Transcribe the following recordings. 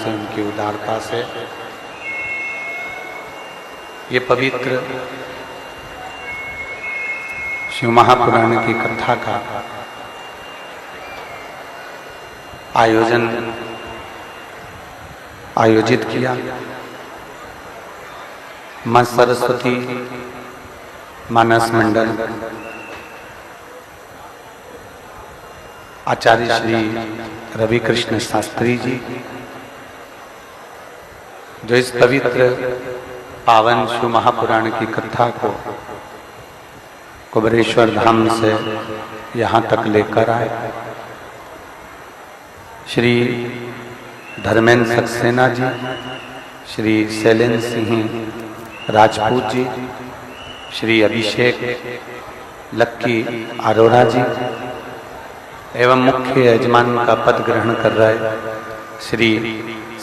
से, उनकी उदारता से ये पवित्र शिव महापुराण की कथा का आयोजित किया। मां सरस्वती मानस मंडल, आचार्य श्री रवि कृष्ण शास्त्री जी, जो इस पवित्र पावन शिव महापुराण की कथा को कुबेरेश्वर धाम से यहाँ तक लेकर आए। श्री धर्मेंद्र सक्सेना जी, श्री शैलेंद्र सिंह राजपूत जी, श्री अभिषेक लक्की अरोड़ा जी एवं मुख्य यजमान का पद ग्रहण कर रहे श्री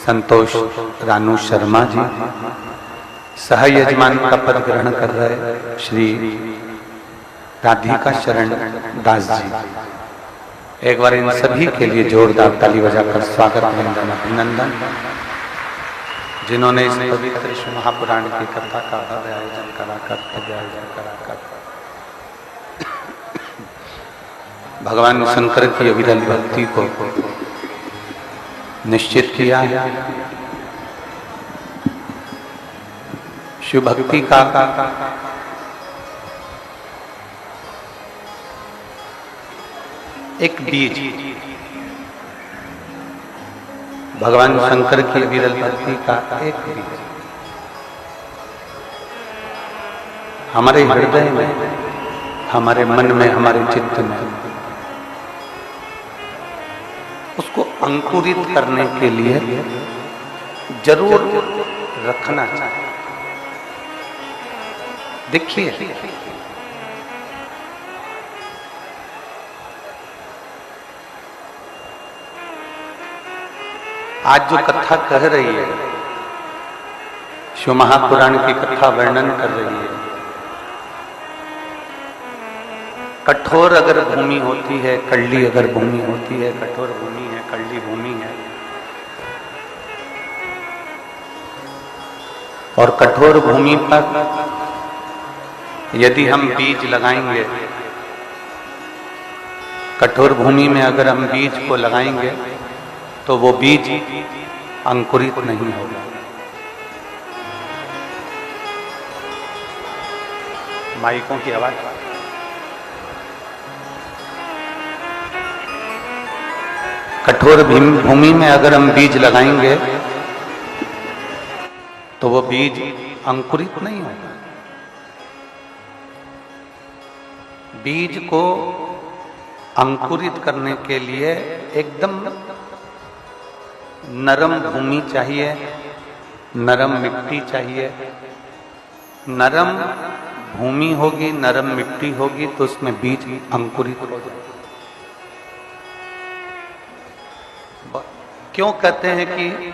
संतोष रानू शर्मा जी, सह यजमान का पद ग्रहण कर रहे श्री राधिका शरण दास जी। एक बार इन सभी के लिए जोरदार ताली बजाकर स्वागत वंदन अभिनंदन, जिन्होंने इस पवित्र शिव महापुराण की कथा का भव्य आयोजन कराकर भगवान शंकर की अविरल भक्ति को निश्चित किया है। शिव भक्ति का एक बीज, भगवान शंकर की विरल भक्ति का एक बीज हमारे हृदय में, हमारे मन में, हमारे चित्त में, उसको अंकुरित करने के लिए जरूर रखना चाहिए। देखिए, आज जो कथा कह रही है, शिव महापुराण की कथा वर्णन कर रही है, कठोर अगर भूमि होती है, कड़ली अगर भूमि होती है, कठोर भूमि है, कड़ली भूमि है, और कठोर भूमि पर यदि हम बीज लगाएंगे, कठोर भूमि में अगर हम बीज को लगाएंगे तो वो बीज अंकुरित नहीं होगा। माइकों की आवाज। कठोर भूमि में अगर हम बीज लगाएंगे तो वो बीज अंकुरित नहीं होगा। बीज को अंकुरित करने के लिए एकदम नरम भूमि चाहिए, नरम मिट्टी चाहिए। नरम भूमि होगी, नरम मिट्टी होगी तो उसमें बीज अंकुरित हो जाए। क्यों कहते हैं कि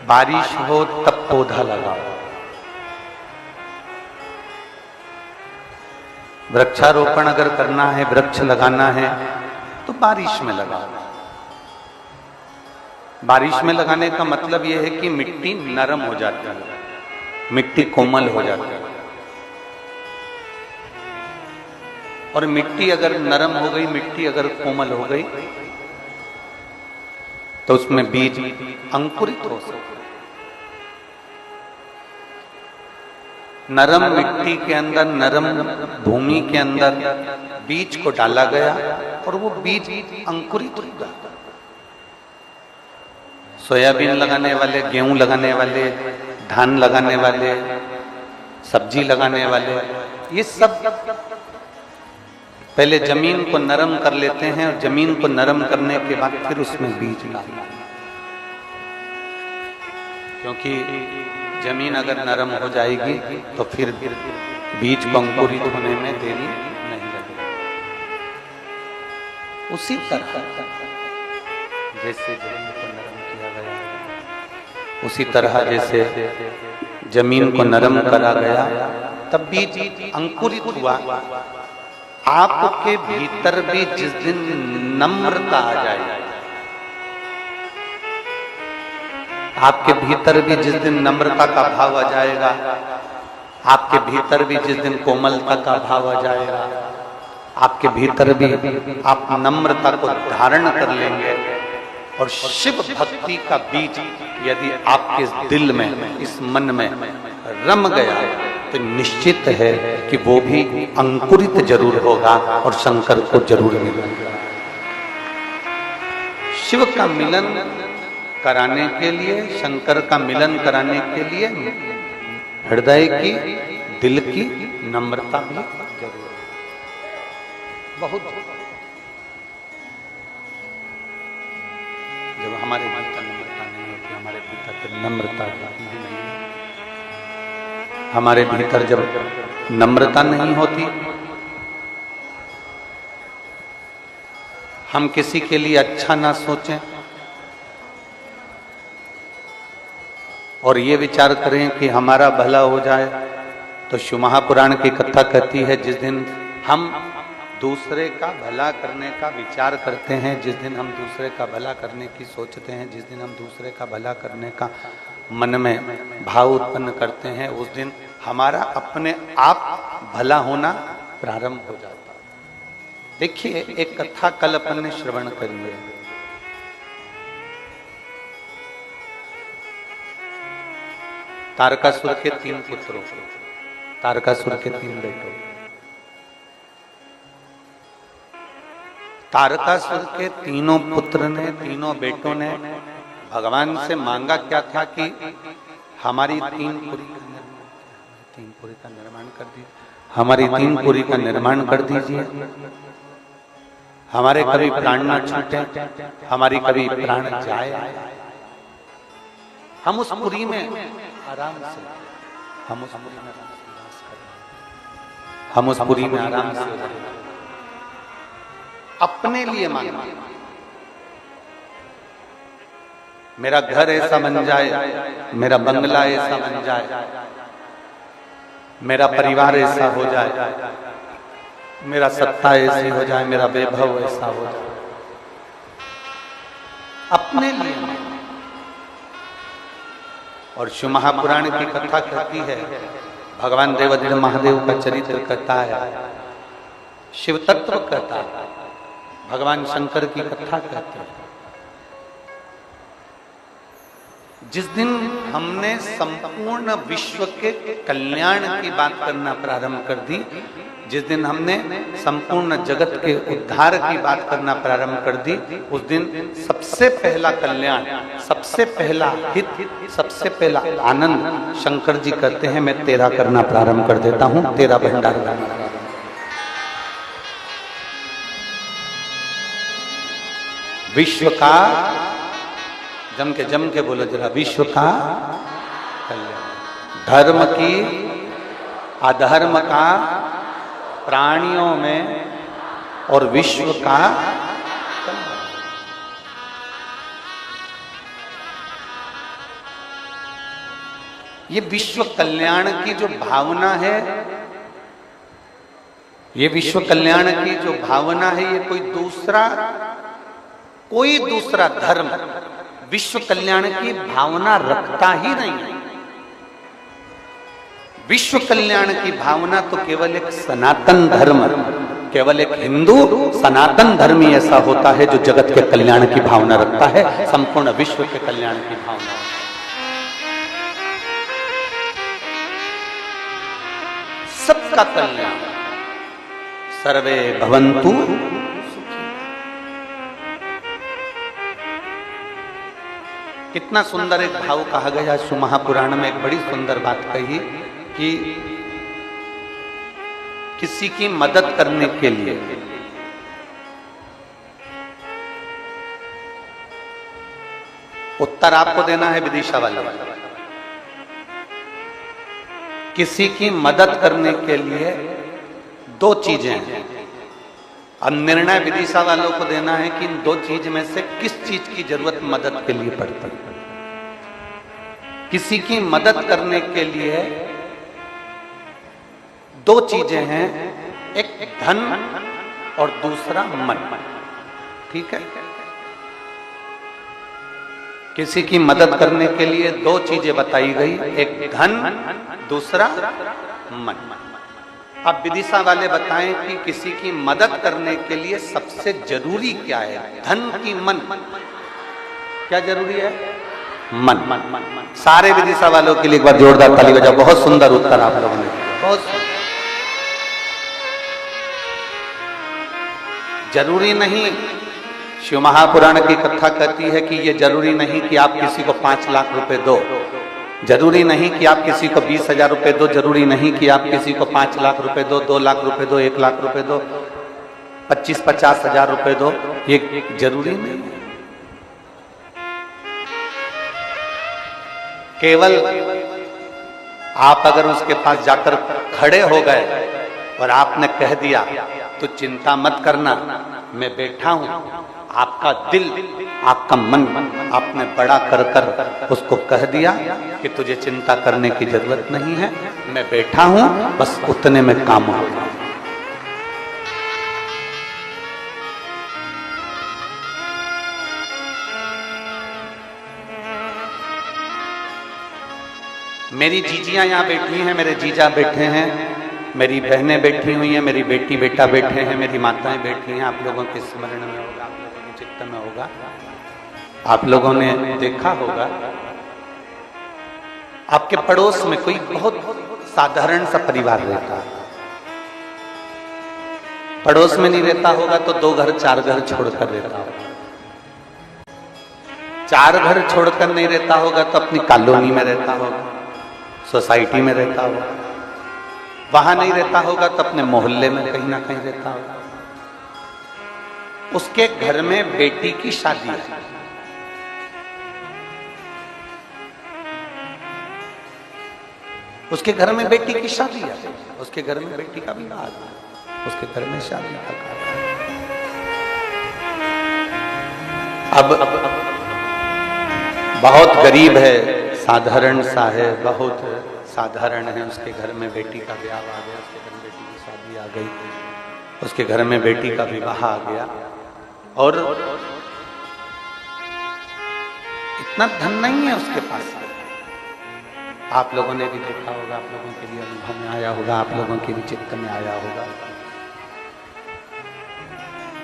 बारिश हो तब पौधा लगाओ? वृक्षारोपण अगर करना है, वृक्ष लगाना है तो बारिश में लगाओ। बारिश में लगाने का मतलब यह है कि मिट्टी नरम हो जाती है, मिट्टी कोमल हो जाती है। और मिट्टी अगर नरम हो गई, मिट्टी अगर कोमल हो गई तो उसमें बीज अंकुरित हो सकते। नरम मिट्टी के अंदर, नरम भूमि के अंदर बीज को डाला गया और वो बीज अंकुरित हो गया। सोयाबीन लगाने वाले, गेहूं लगाने वाले, धान लगाने वाले, सब्जी लगाने वाले, ये सब पहले जमीन को नरम कर लेते हैं और जमीन को नरम करने के बाद फिर उसमें बीज डालते हैं। क्योंकि जमीन अगर नरम हो जाएगी तो फिर बीज को अंकुरित होने में देरी नहीं लगेगी। उसी तरह जैसे जमीन को नरम किया गया, उसी तरह जैसे जमीन को नरम करा गया तब बीज अंकुरित हुआ। आपके भीतर भी जिस दिन नम्रता आ जाए, आपके भीतर भी जिस दिन नम्रता का भाव आ जाएगा, आपके भीतर भी जिस दिन कोमलता का भाव आ जाएगा, आपके भीतर भी आप नम्रता को धारण कर लेंगे और शिव भक्ति का बीज यदि आपके दिल में, इस मन में रम गया तो निश्चित है कि वो भी अंकुरित जरूर होगा और शंकर को जरूर मिलेगा। शिव का मिलन कराने के लिए, शंकर का मिलन कराने के लिए हृदय की, दिल की नम्रता भी जरूर है। बहुत जब हमारे भीतर नम्रता नहीं होती, हमारे भीतर नम्रता होती ही नहीं, हमारे भीतर जब नम्रता नहीं होती, हम किसी के लिए अच्छा ना सोचें और ये विचार करें कि हमारा भला हो जाए, तो शिव महापुराण की कथा कहती है जिस दिन हम दूसरे का भला करने का विचार करते हैं, जिस दिन हम दूसरे का भला करने की सोचते हैं, जिस दिन हम दूसरे का भला करने का मन में भाव उत्पन्न करते हैं, उस दिन हमारा अपने आप भला होना प्रारंभ हो जाता है। देखिए, एक कथा कल अपन ने श्रवण करी है। तारकासुर के 3 पुत्रों, तारकासुर के 3 बेटों। तारकासुर के तीनों पुत्र ने, तीनों बेटों ने भगवान से मांगा क्या था कि हमारी 3 पुरी का निर्माण कर दीजिए, हमारी 3 पुरी का निर्माण कर दीजिए, हमारे कभी प्राण ना छूटे, हमारी कभी प्राण जाए, हम उस पुरी में आराम से, हम उस पुरी में हम उस पुरी में आराम से अपने लिए मांगा। मेरा घर ऐसा बन जाए, मेरा बंगला ऐसा बन जाए, मेरा परिवार ऐसा हो जाए, मेरा सत्ता ऐसी हो जाए, मेरा वैभव ऐसा हो जाए, अपने लिए। और शिव महापुराण की कथा कहती है, भगवान देवाधिदेव महादेव का चरित्र कहता है, शिव तत्व कहता है, भगवान शंकर की कथा कहते हैं। जिस दिन हमने संपूर्ण विश्व के कल्याण की बात करना प्रारंभ कर दी, जिस दिन हमने संपूर्ण जगत के उद्धार की बात करना प्रारंभ कर दी, उस दिन सबसे पहला कल्याण, सबसे पहला हित, सबसे पहला आनंद शंकर जी कहते हैं, मैं तेरा करना प्रारंभ कर देता हूं, तेरा भंडार करना। विश्व का, जम के बोलो जरा, विश्व का कल्याण, धर्म की, अधर्म का, प्राणियों में और विश्व का कल्याण। ये विश्व कल्याण की जो भावना है, ये विश्व कल्याण की जो भावना है, ये कोई दूसरा धर्म विश्व कल्याण की भावना रखता ही नहीं। विश्व कल्याण की भावना तो केवल एक सनातन धर्म, केवल एक हिंदू सनातन धर्म ही ऐसा होता है जो जगत के कल्याण की भावना रखता है, संपूर्ण विश्व के कल्याण की भावना। सबका कल्याण, सर्वे भवन्तु। कितना सुंदर एक भाव कहा गया शिव महापुराण में, एक बड़ी सुंदर बात कही कि किसी की मदद करने के लिए उत्तर आपको देना है विदिशा वाले, किसी की मदद करने के लिए 2 चीजें हैं। अब निर्णय विदिशा वालों को देना है कि इन 2 चीज में से किस चीज की जरूरत मदद के लिए पड़ती है। किसी की मदद करने के लिए 2 चीजें हैं, एक धन और दूसरा मन। ठीक है, किसी की मदद करने के लिए दो चीजें बताई गई, एक धन, दूसरा मन। अब विदिशा वाले बताएं कि किसी की मदद करने के लिए सबसे जरूरी क्या है, धन की मन? क्या जरूरी है? मन। सारे विदिशा वालों के लिए एक बार जोरदार ताली बजाओ। बहुत सुंदर उत्तर आप लोगों ने, बहुत सुंदर। जरूरी नहीं, शिव महापुराण की कथा कहती है कि ये जरूरी नहीं कि आप किसी को 5 लाख रुपए दो, जरूरी नहीं कि आप किसी को 20,000 रुपए दो, जरूरी नहीं कि आप किसी को 5 लाख रुपए दो, 2 लाख रुपए दो, 1 लाख रुपए दो, 25-50 हजार रुपए दो, ये जरूरी नहीं। केवल आप अगर उसके पास जाकर खड़े हो गए और आपने कह दिया तो चिंता मत करना, मैं बैठा हूं, आपका दिल, आपका मन आपने बड़ा कर कर उसको कह दिया कि तुझे चिंता करने की जरूरत नहीं है, मैं बैठा हूं, बस उतने में काम होगा। मेरी जीजियां यहाँ बैठी हैं, मेरे जीजा बैठे हैं, मेरी बहनें बैठी हुई हैं, मेरी बेटी बेटा बैठे हैं, मेरी माताएं बैठी हैं। आप लोगों के स्मरण में होगा, आप लोगों के चित्त में होगा, आप लोगों ने देखा होगा आपके पड़ोस में कोई बहुत साधारण सा परिवार रहता है। पड़ोस में नहीं रहता होगा तो 2 घर 4 घर छोड़कर रहता होगा, 4 घर छोड़कर नहीं रहता होगा तो अपनी कॉलोनी में रहता होगा, सोसाइटी में रहता होगा, वहां नहीं रहता होगा तो अपने मोहल्ले में कहीं ना कहीं रहता होगा। उसके घर में बेटी की शादी है, उसके घर में बेटी की शादी है, उसके घर में बेटी का विवाह है, उसके घर में शादी का कार्य है। अब बहुत गरीब है, साधारण सा है, बहुत साधारण है, उसके घर में बेटी का ब्याह आ गया, उसके घर में बेटी की शादी आ गई, उसके घर में बेटी का विवाह आ गया, और इतना धन नहीं है उसके पास। आप लोगों ने भी देखा होगा, आप लोगों के लिए अनुभव में आया होगा, आप लोगों के भी चित्त में आया होगा,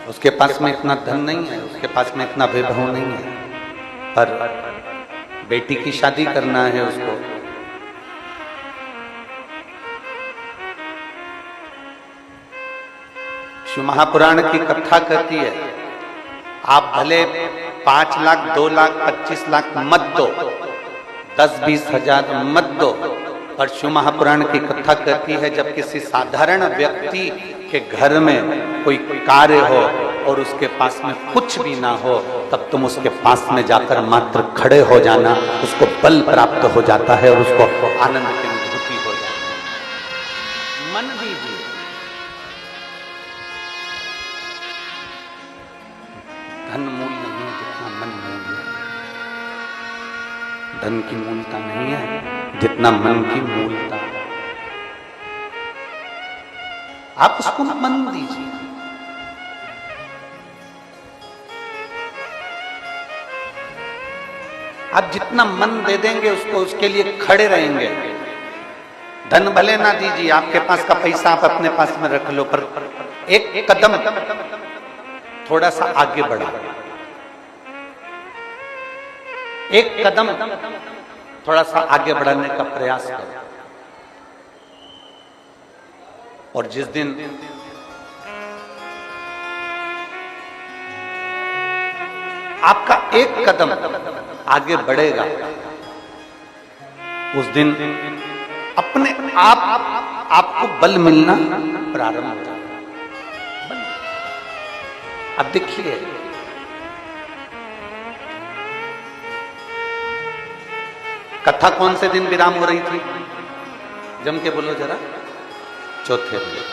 उसके पास में इतना धन नहीं है, उसके पास में इतना वैभव नहीं है, पर बेटी की शादी करना है उसको। शिव महापुराण की कथा कहती है, आप भले 5 लाख, 2 लाख, 25 लाख मत दो, 10-20 हजार मत दो, और शिव महापुराण की कथा कहती है जब किसी साधारण व्यक्ति के घर में कोई कार्य हो और उसके पास में कुछ भी ना हो, तब तुम उसके पास में जाकर मात्र खड़े हो जाना, उसको बल प्राप्त हो जाता है और उसको आनंद की अनुभूति हो जाती है। मन दीजिए, धन मूल नहीं है जितना मन मूल है, धन की मूलता नहीं है जितना मन की मूलता है। आप उसको मन दीजिए। आप जितना मन दे देंगे उसको, उसके लिए खड़े रहेंगे। धन भले ना दीजिए, आपके पास का पैसा आप अपने पास में रख लो, पर एक कदम थोड़ा सा आगे बढ़ा, एक कदम थोड़ा सा आगे बढ़ाने का प्रयास करो। और जिस दिन आपका एक कदम आगे बढ़ेगा, उस दिन अपने आप आपको बल मिलना प्रारंभ हो जाएगा। अब देखिए, कथा कौन से दिन विराम हो रही थी? जम के बोलो जरा। चौथे दिन।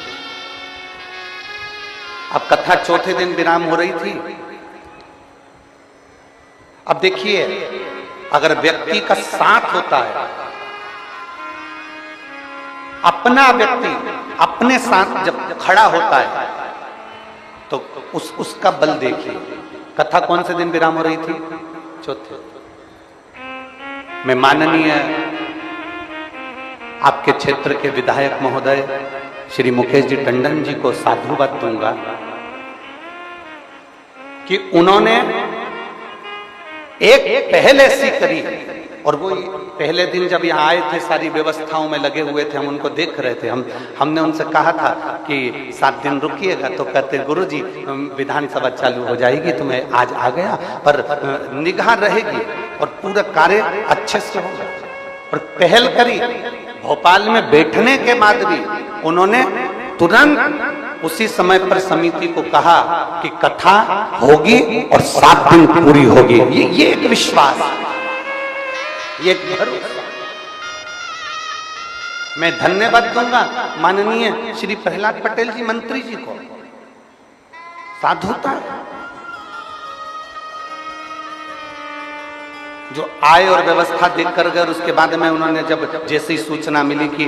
अब कथा चौथे दिन विराम हो रही थी। अब देखिए, अगर व्यक्ति का साथ होता है, अपना व्यक्ति अपने साथ जब खड़ा होता है, तो उसका बल देखिए। कथा कौन से दिन विराम हो रही थी? चौथे। मैं माननीय आपके क्षेत्र के विधायक महोदय श्री मुकेश जी टंडन जी को साधुवाद दूंगा कि उन्होंने एक पहल ऐसी करी, और वो पहले दिन जब यहाँ आए थे सारी व्यवस्थाओं में लगे हुए थे, हम उनको देख रहे थे। हमने उनसे कहा था कि 7 दिन रुकिएगा, तो कहते गुरुजी विधानसभा चालू हो जाएगी तो मैं आज आ गया, पर निगाह रहेगी और पूरा कार्य अच्छे से होगा। और पहल करी, भोपाल में बैठने के बाद भी उन्होंने तुरंत उसी समय पर समिति को कहा कि कथा होगी और 7 दिन पूरी होगी। ये एक विश्वास, ये एक भरोसा। मैं धन्यवाद दूंगा माननीय श्री प्रहलाद पटेल जी मंत्री जी को। साधुता जो आए और व्यवस्था देखकर गए, उसके बाद में उन्होंने जब जैसी सूचना मिली कि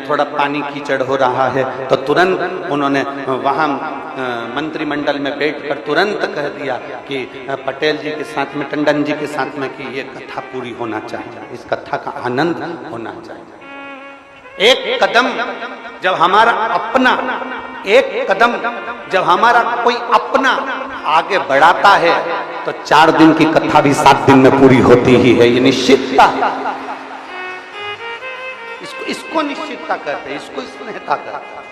थोड़ा पानी कीचड़ हो रहा है, तो तुरंत उन्होंने वहां मंत्रिमंडल में बैठकर तुरंत कह दिया कि पटेल जी के साथ में, टंडन जी के साथ में, कि ये कथा पूरी होना चाहिए, इस कथा का आनंद होना चाहिए। एक कदम जब हमारा अपना, एक कदम जब हमारा कोई अपना आगे बढ़ाता है, तो 4 दिन की कथा भी 7 दिन में पूरी होती ही है। ये निश्चितता, इसको निश्चितता कहते हैं, इसको स्नेहता कहते हैं।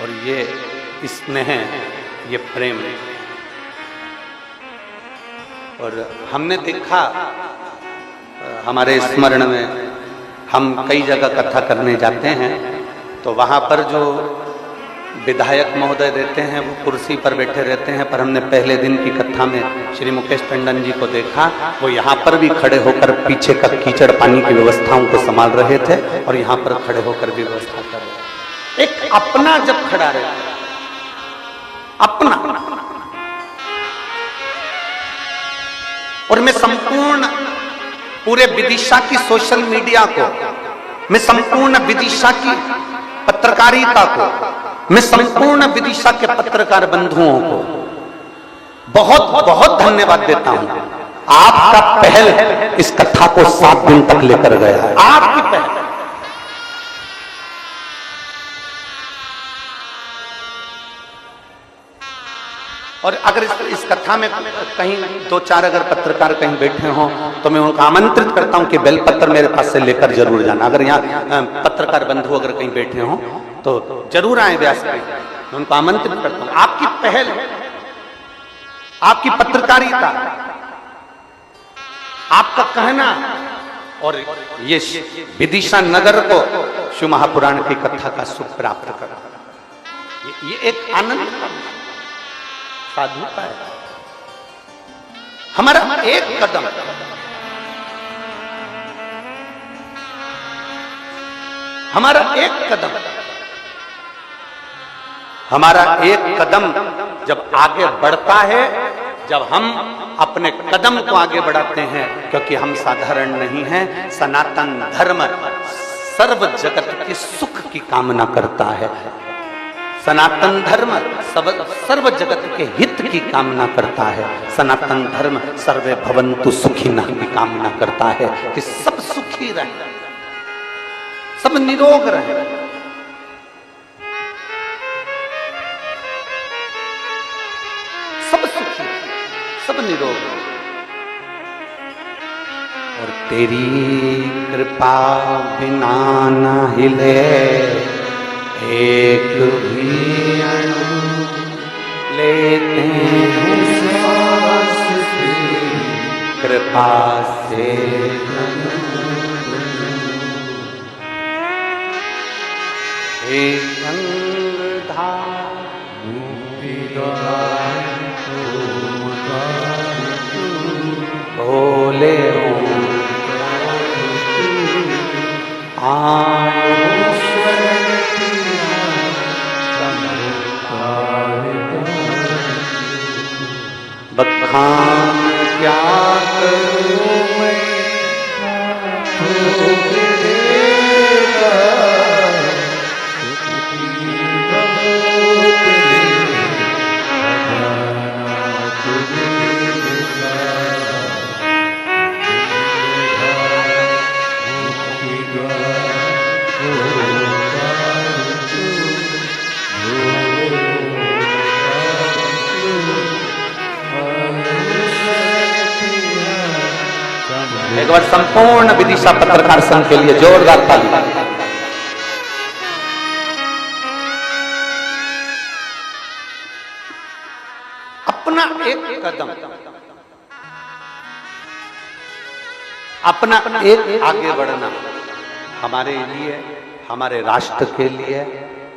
और ये स्नेह, ये प्रेम, और हमने देखा हमारे स्मरण में, हम कई जगह कथा करने जाते हैं तो वहां पर जो विधायक महोदय रहते हैं वो कुर्सी पर बैठे रहते हैं, पर हमने पहले दिन की कथा में श्री मुकेश टंडन जी को देखा, वो यहाँ पर भी खड़े होकर पीछे का कीचड़ पानी की व्यवस्थाओं को संभाल रहे थे और यहाँ पर खड़े होकर भी व्यवस्था कर रहे थे। एक अपना जब खड़ा रहता, अपना, और मैं संपूर्ण पूरे विदिशा की सोशल मीडिया को, मैं संपूर्ण विदिशा की पत्रकारिता को, मैं संपूर्ण विदिशा के पत्रकार बंधुओं को बहुत बहुत धन्यवाद देता हूं। आपका पहल इस कथा को 7 दिन तक लेकर गया है, आपकी पहल। और अगर इस कथा में कहीं 2-4 अगर पत्रकार कहीं बैठे हों तो मैं उनको आमंत्रित करता हूं कि बेलपत्र मेरे पास से लेकर जरूर जाना। अगर यहाँ पत्रकार बंधु अगर कहीं बैठे हों तो जरूर आए व्यास पे, मैं उनको आमंत्रित करता हूं। आपकी पहल, आपकी पत्रकारिता, आपका कहना, और ये विदिशा नगर को शिव महापुराण की कथा का सुख प्राप्त कर, ये एक आनंद साधुता है। हमारा एक कदम, हमारा एक कदम, हमारा एक कदम जब आगे बढ़ता है, जब हम अपने कदम को आगे बढ़ाते हैं, क्योंकि हम साधारण नहीं हैं। सनातन धर्म सर्व जगत के सुख की कामना करता है। सनातन धर्म सर्व जगत के हित की कामना करता है। सनातन धर्म सर्वे भवन्तु सुखिनः की कामना करता है कि सब सुखी रहे, सब निरोग रहे। सब सुखी, सब निरोग। और तेरी कृपा बिना न हिले एक भी अणु, लेते हैं श्वास तेरी कृपा से। हे गंगाधार भोले बखान क्या करूं मैं, तो संपूर्ण विदिशा पत्रकार संघ के लिए जोरदार ताली। अपना एक कदम, अपना एक आगे बढ़ना हमारे लिए, हमारे राष्ट्र के लिए,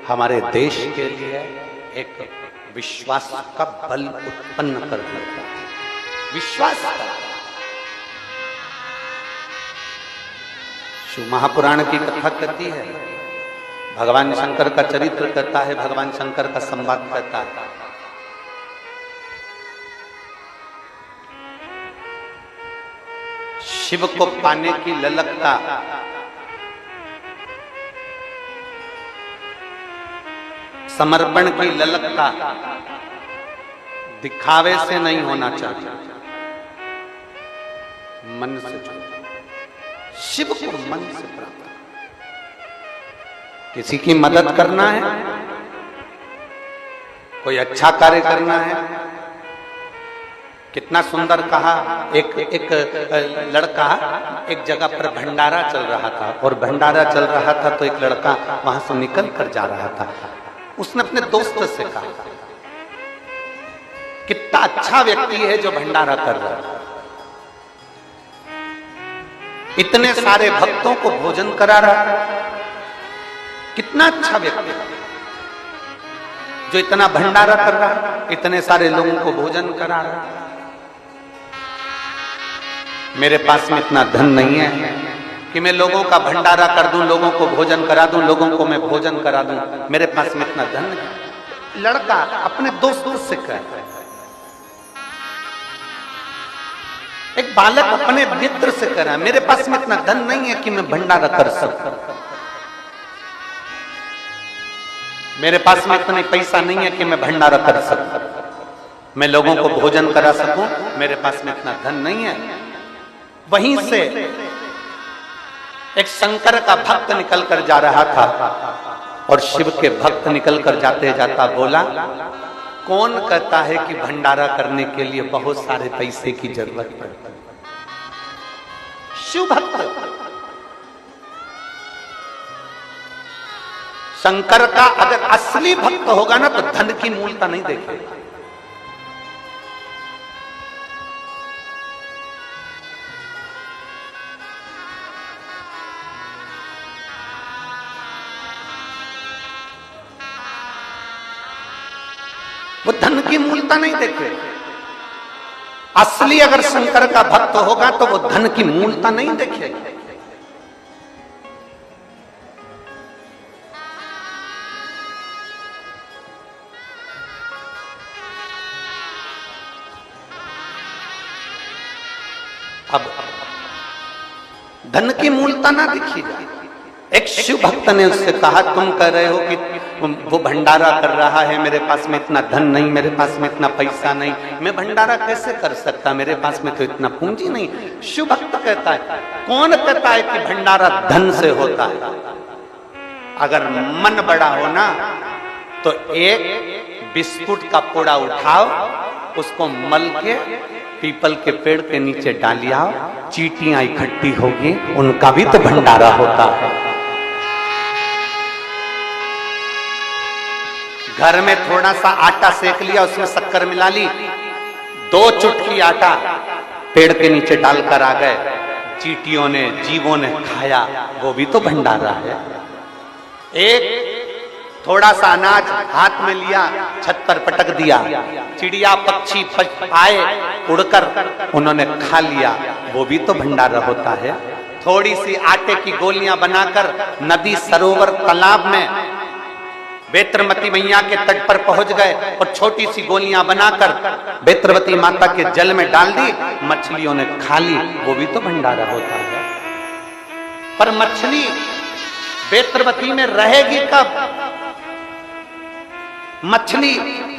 हमारे देश के लिए एक विश्वास का बल उत्पन्न कर देता है। विश्वास का शिव महापुराण की कथा कहती है, भगवान शंकर का चरित्र कहता है, भगवान शंकर का संवाद कहता है। शिव को पाने की ललकता समर्पण की ललकता दिखावे से नहीं होना चाहिए, मन से। शिव को मन से प्राप्त, किसी की मदद करना है, कोई अच्छा कार्य करना है। कितना सुंदर कहा, एक लड़का एक जगह पर भंडारा चल रहा था, और भंडारा चल रहा था तो एक लड़का वहां से निकल कर जा रहा था। उसने अपने दोस्त से कहा, कितना अच्छा व्यक्ति है जो भंडारा कर रहा है, इतने सारे भक्तों को भोजन करा रहा है, कितना अच्छा व्यक्ति जो इतना भंडारा कर रहा है, इतने सारे लोगों को भोजन करा रहा है। मेरे पास में इतना धन नहीं है कि मैं लोगों का भंडारा कर दूं, लोगों को भोजन करा दूं, लोगों को मैं भोजन करा दूं, मेरे पास में इतना धन नहीं। लड़का अपने दोस्त से कहे, एक बालक अपने मित्र से कह रहा है, मेरे पास में इतना धन नहीं है कि मैं भंडारा कर सकूं, मेरे पास में इतना पैसा नहीं है कि मैं भंडारा कर सकूं, मैं लोगों को भोजन करा सकूं, मेरे पास में इतना धन नहीं है। वहीं से एक शंकर का भक्त निकल कर जा रहा था, और शिव के भक्त निकल कर जाते जाता बोला, कौन कहता है कि भंडारा करने के लिए बहुत सारे पैसे की जरूरत पड़ती है? शिव भक्त शंकर का अगर असली भक्त होगा ना, तो धन की मूलता नहीं देखेगा। वो धन की मूलता नहीं देखे। असली अगर शंकर का भक्त होगा तो वो धन की मूलता नहीं देखेगा। अब धन की मूलता ना दिखी जाए। एक शिव भक्त ने उससे कहा, तुम कह रहे हो कि वो भंडारा कर रहा है, मेरे पास में इतना धन नहीं, मेरे पास में इतना पैसा नहीं, मैं भंडारा कैसे कर सकता, मेरे पास में तो इतना पूंजी नहीं। शिव भक्त कहता है, कौन कहता है कि भंडारा धन से होता है? अगर मन बड़ा हो ना, तो एक बिस्कुट का पोड़ा उठाओ, उसको मल के पीपल के पेड़ के नीचे डालिया, चींटियां इकट्ठी होगी, उनका भी तो भंडारा होता है। घर में थोड़ा सा आटा सेक लिया, उसमें शक्कर मिला ली, 2 चुटकी आटा पेड़ के नीचे डालकर आ गए, चींटियों ने, जीवों ने खाया, वो भी तो भंडारा है। एक थोड़ा सा अनाज हाथ में लिया, छत पर पटक दिया, चिड़िया पक्षी आए उड़कर, उन्होंने खा लिया, वो भी तो भंडारा होता है। थोड़ी सी आटे की गोलियां बनाकर नदी, सरोवर, तालाब में बेत्रवती मैया के तट पर पहुंच गए, और छोटी सी गोलियां बनाकर बेत्रवती माता के जल में डाल दी, मछलियों ने खा ली, वो भी तो भंडारा होता है। पर मछली बेत्रवती में रहेगी कब? मछली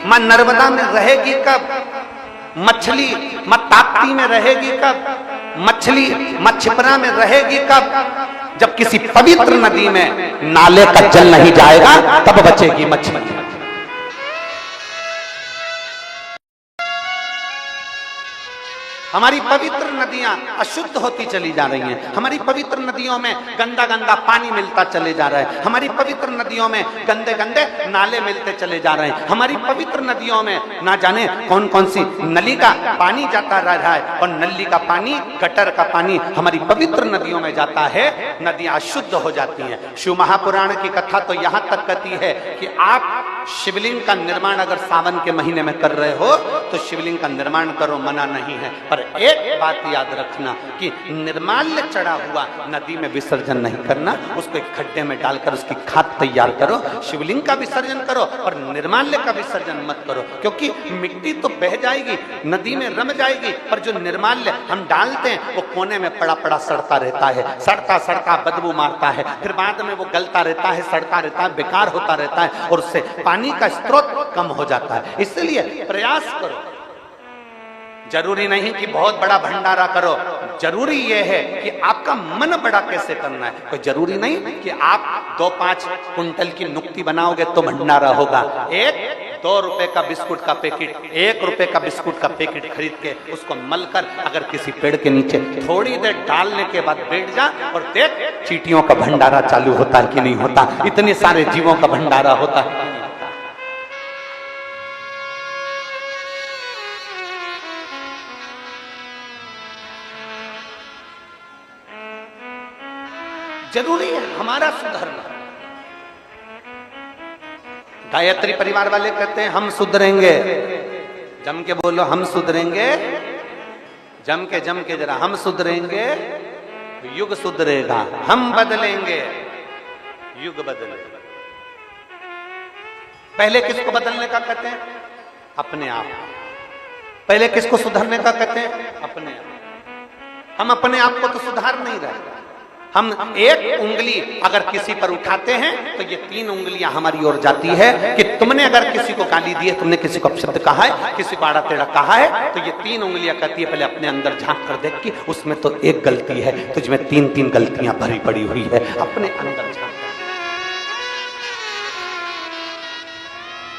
मां नर्मदा में रहेगी कब? मछली मां ताप्ती में रहेगी कब? मछली मां छिपरा में रहेगी कब? जब किसी पवित्र नदी में नाले का जल नहीं जाएगा, तब बचेगी मछली। हमारी पवित्र नदियां अशुद्ध होती चली जा रही हैं। हमारी पवित्र नदियों में गंदा गंदा पानी मिलता चले जा रहा है। हमारी पवित्र नदियों में गंदे गंदे नाले मिलते चले जा रहे हैं। हमारी पवित्र नदियों में ना जाने कौन कौन सी नली का पानी जाता रहा है, और नली का पानी, गटर का पानी हमारी पवित्र नदियों में जाता है, नदियां अशुद्ध हो जाती हैं। शिव महापुराण की कथा तो यहां तक कहती है कि आप शिवलिंग का निर्माण अगर सावन के महीने में कर रहे हो तो शिवलिंग का निर्माण करो, मना नहीं है। पर एक बात याद रखना कि निर्माल्य चढ़ा हुआ नदी में विसर्जन नहीं करना, उसको एक खड्डे में डालकर उसकी खाद तैयार करो। शिवलिंग का विसर्जन करो और निर्माल्य का विसर्जन मत करो, क्योंकि मिट्टी तो बह जाएगी, नदी में रम जाएगी, पर जो निर्माल्य हम डालते हैं वो कोने में पड़ा पड़ा सड़ता रहता है, सड़ता सड़ता बदबू मारता है, फिर बाद में वो गलता रहता है, सड़ता रहता है, बेकार होता रहता है, और उससे पानी का स्रोत कम हो जाता है। इसलिए प्रयास करो। जरूरी नहीं कि बहुत बड़ा भंडारा करो, जरूरी यह है कि आपका मन बड़ा कैसे करना है। कोई जरूरी नहीं कि आप 2-5 कुंटल की नुक्ति बनाओगे तो भंडारा होगा। 1-2 रुपए का बिस्कुट का पैकेट, 1 रुपए का बिस्कुट का पैकेट खरीद के उसको मलकर अगर किसी पेड़ के नीचे थोड़ी देर डालने के बाद बैठ जा और देख चींटियों का भंडारा चालू होता है कि नहीं होता, इतने सारे जीवों का भंडारा होता है। जरूरी है हमारा सुधरना। गायत्री परिवार वाले कहते हैं हम सुधरेंगे, जम के बोलो हम सुधरेंगे, जम के जरा हम सुधरेंगे, युग सुधरेगा, हम बदलेंगे, युग बदलेगा। पहले किसको बदलने का कहते हैं? अपने आप। पहले किसको सुधरने का कहते हैं? अपने आप। हम अपने आप को तो सुधार नहीं रहे। हम एक उंगली अगर किसी पर उठाते हैं तो ये 3 उंगलियां हमारी ओर जाती है कि तुमने अगर किसी को गाली दी है, तुमने किसी को अपशब्द कहा है, किसी को आड़ा टेढ़ा कहा है, तो ये 3 उंगलियां कहती है पहले अपने अंदर झांक कर देख कि उसमें तो एक गलती है, तुझमें 3-3 गलतियां भरी पड़ी हुई है, अपने अंदर झांक।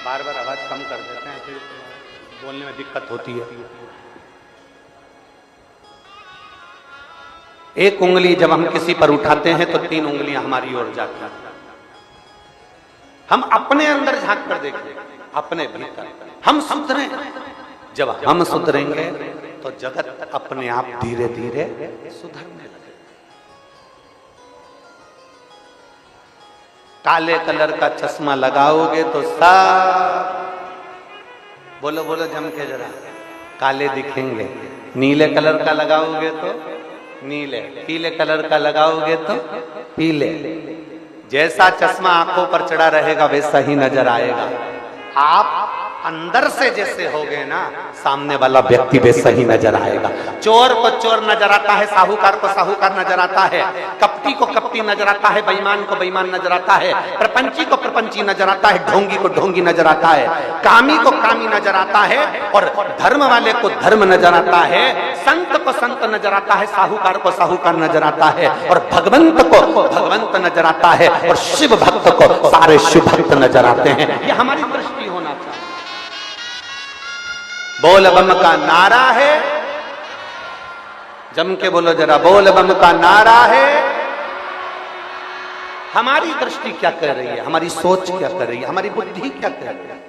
बार बार आवाज कम कर देते हैं, फिर बोलने में दिक्कत होती है। एक उंगली जब हम किसी पर उठाते हैं तो 3 उंगलियां हमारी ओर जाती हैं। हम अपने अंदर झांक कर देखें, अपने भीतर हम सुधरे। जब हम सुधरेंगे तो जगत अपने आप धीरे धीरे सुधरने लगे। काले कलर का चश्मा लगाओगे तो सब बोलो बोलो जम के जरा काले दिखेंगे। नीले कलर का लगाओगे तो नीले, पीले कलर का लगाओगे तो पीले। जैसा चश्मा आंखों पर चढ़ा रहेगा वैसा ही नजर आएगा। आप अंदर से जैसे हो गए ना, सामने वाला व्यक्ति वैसा ही नजर आएगा। चोर को चोर नजर आता है, साहूकार को साहूकार नजर आता है, कपटी को कपटी नजर आता है, बेईमान को बेईमान नजर आता है, प्रपंची को प्रपंची नजर आता है, ढोंगी को ढोंगी नजर आता है, कामी को कामी नजर आता है, और धर्म वाले को धर्म नजर आता है, संत को संत नजर आता है, साहूकार को साहूकार नजर आता है, और भगवंत को भगवंत नजर आता है, और शिव भक्त को सारे शिव भक्त नजर आते हैं। ये हमारी दृष्टि होना चाहिए। बोल बम का नारा है, जम के बोलो जरा, बोल बम का नारा है। हमारी दृष्टि क्या कह रही है, हमारी सोच क्या कर रही है, हमारी बुद्धि क्या कह रही है।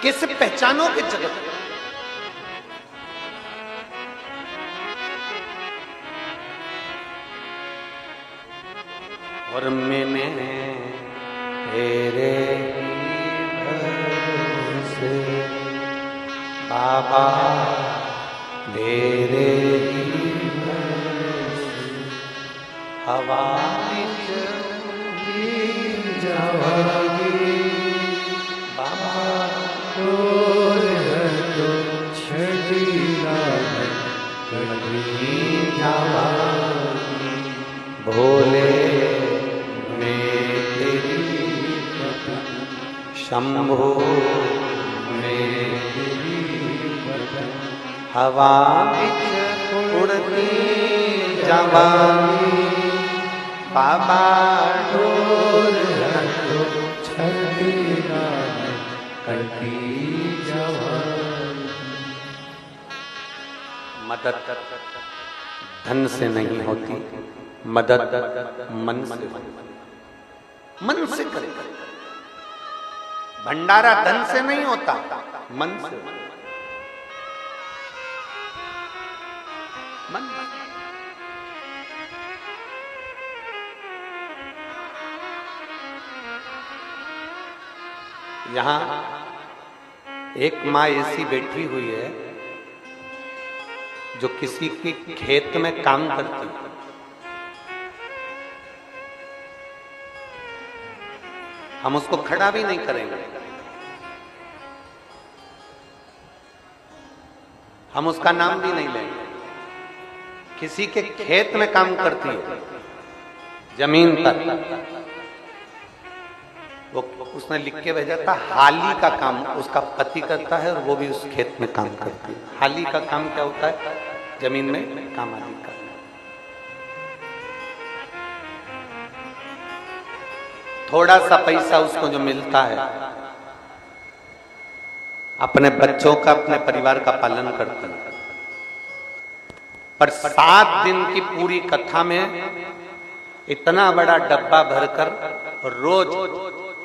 कैसे पहचानोगे जगत को? और मैंने तेरे भरोसे बाबा, तेरे भरोसे हवा जाओगी बाबा, तो छड़ीला कभी जाओगी भोले शंभो में हवा उड़ती जवानी बाबा डोर मदद धन से नहीं होती, मदद मन से, मन से करे। भंडारा धन से नहीं होता, मन से, मन। यहां एक माँ ऐसी बैठी हुई है जो किसी की खेत में काम करती है। हम उसको खड़ा भी नहीं करेंगे, हम उसका नाम भी नहीं लेंगे। किसी के खेत में काम करती है, जमीन पर। वो उसने लिख के भेजा था, हाली का काम उसका पति करता है और वो भी उस खेत में काम करती है। हाली का काम क्या होता है? जमीन में काम आदि करना। थोड़ा सा पैसा उसको जो मिलता है, अपने बच्चों का, अपने परिवार का पालन करता है। पर 7 दिन की पूरी कथा में इतना बड़ा डब्बा भरकर रोज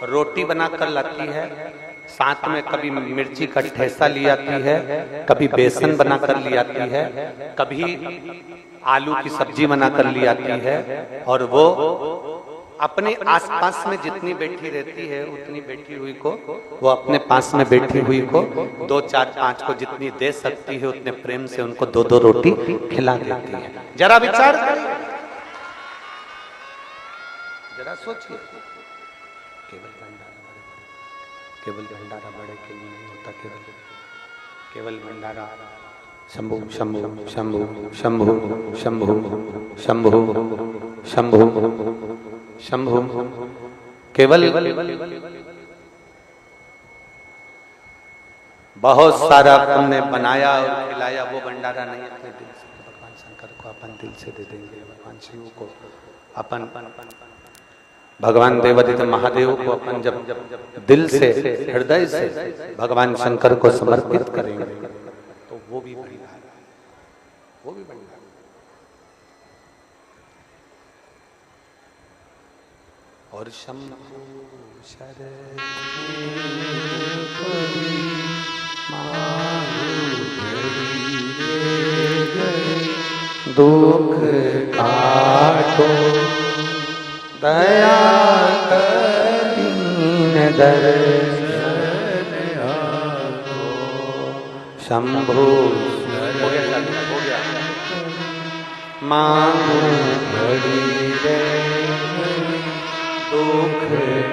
रोटी बनाकर लाती है, साथ में कभी मिर्ची का ठेसा ले आती है, कभी बेसन बनाकर ले आती है, कभी आलू की सब्जी बनाकर ले आती है। और वो अपने आसपास में जितनी बैठी रहती है उतनी बैठी हुई को, वो अपने पास में बैठी हुई को 2, 4, 5 को जितनी दे सकती है उतने प्रेम से उनको 2-2 रोटी खिला देती है। जरा विचार करिए, जरा सोचिए। केवल भंडारा बड़े के लिए नहीं होता, केवल भंडारा शंभु शंभु शंभु शंभु शंभु शंभु शंभु शंभु, केवल बहुत सारा तुमने बनाया और खिलाया, वो भंडारा नहीं। अपने दिल से भगवान शंकर को अपन दिल से दे देंगे, भगवान शिव को अपन, भगवान देवादित्य महादेव को अपन जब दिल से, हृदय से भगवान शंकर को समर्पित करेंगे तो वो भी भंडारा, वो भी भंडारा। और शंभु शरण दुख काटो दया दीन दर्शन आपको शंभु हो गया मांगू घड़ी रे दुख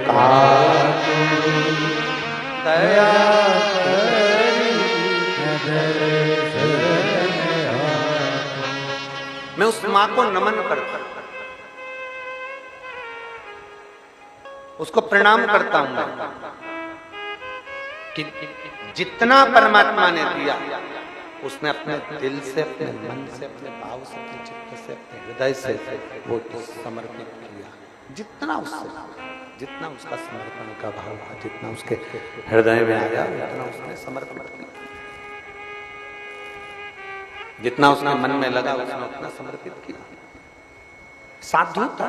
काटो दया मैं उस माँ को नमन करता, उसको प्रणाम करता हूं कि जितना परमात्मा ने दिया उसने अपने दिल से, अपने मन से, अपने भाव से, अपने चित्त से, अपने हृदय से वो समर्पित किया। जितना उससे, जितना उसका समर्पण का भाव था, जितना उसके हृदय में आया उतना उसने समर्पण किया। जितना उसके मन में लगा उसने उतना समर्पित किया। साधु था।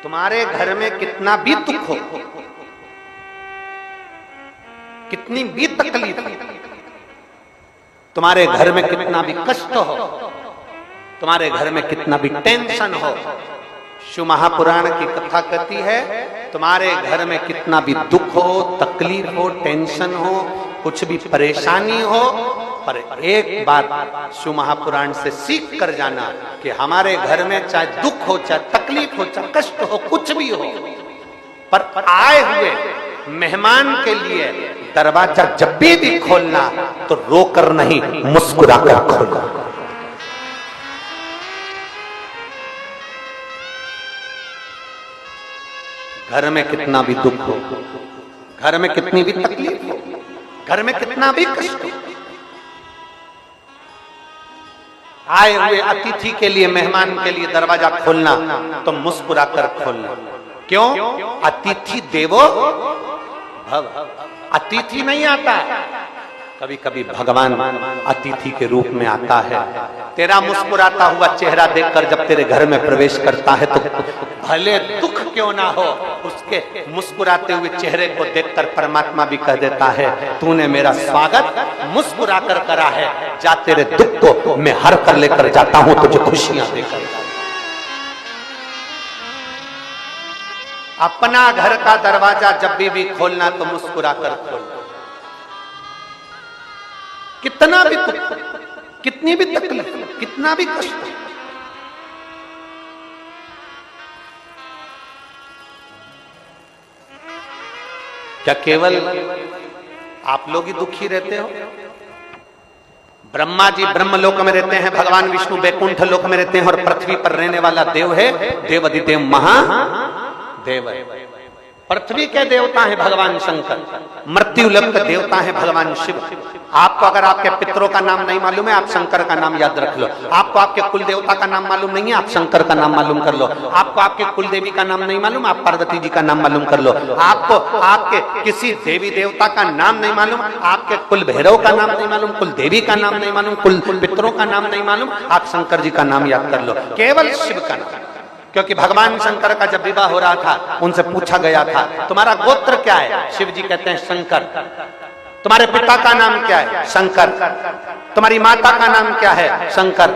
तुम्हारे घर में कितना भी दुख हो, कितनी भी तकलीफ, तुम्हारे घर में कितना भी कष्ट हो, तुम्हारे घर में कितना भी टेंशन हो, शिव महापुराण की कथा कहती है तुम्हारे घर में कितना भी दुख हो, तकलीफ हो, टेंशन हो, कुछ भी परेशानी हो, पर एक बात शिव महापुराण से सीख कर जाना कि हमारे घर में चाहे दुख हो, चाहे तकलीफ हो, चाहे कष्ट हो, कुछ भी हो, पर आए हुए मेहमान के लिए दरवाजा जब भी खोलना तो रोकर नहीं, मुस्कुराकर खोलना। घर में कितना भी दुख हो, घर में कितनी भी तकलीफ हो, घर में कितना भी कष्ट हो, आए हुए अतिथि के लिए, मेहमान के लिए दरवाजा खोलना तो मुस्कुराकर खोलना। क्यों? अतिथि देवो भव। अतिथि नहीं आता, कभी कभी भगवान अतिथि के रूप में आता है। तेरा मुस्कुराता हुआ चेहरा देखकर जब तेरे घर में प्रवेश करता है तो भले दुख क्यों ना हो, उसके मुस्कुराते हुए चेहरे को देखकर परमात्मा भी कह देता है तूने मेरा स्वागत मुस्कुराकर करा है, जा तेरे दुख को मैं हर कर लेकर जाता हूं तुझे खुशियां देकर। अपना घर का दरवाजा जब भी खोलना तो मुस्कुराकर खोलना। कितना भी दुख, कितनी भी तकलीफ, कितना भी कष्ट, क्या केवल आप लोग ही दुखी रहते हो? ब्रह्मा जी ब्रह्मलोक में रहते हैं, भगवान विष्णु बैकुंठ लोक में रहते हैं और पृथ्वी पर रहने वाला देव है देवाधिदेव महादेव। पृथ्वी के देवता है भगवान शंकर, मृत्यु लोक के देवता है भगवान शिव। आपको अगर आपके पितरों का नाम नहीं मालूम है, आप शंकर का नाम याद रख लो। आपको आपके कुल देवता का नाम मालूम नहीं है, आप शंकर का नाम मालूम कर लो। आपको आपके कुल देवी का नाम नहीं मालूम, आप पार्वती जी का नाम मालूम कर लो। आपको आपके किसी देवी देवता का नाम नहीं मालूम, आपके कुल भैरव का नाम नहीं मालूम, कुल देवी का नाम नहीं मालूम, कुल पितरों का नाम नहीं मालूम, आप शंकर जी का नाम याद कर लो। केवल शिव का नाम, क्योंकि भगवान शंकर का जब विवाह हो रहा था उनसे पूछा गया था तुम्हारा गोत्र क्या है? शिव जी कहते हैं शंकर। तुम्हारे पिता का नाम क्या है? शंकर। तुम्हारी माता का नाम क्या है? शंकर।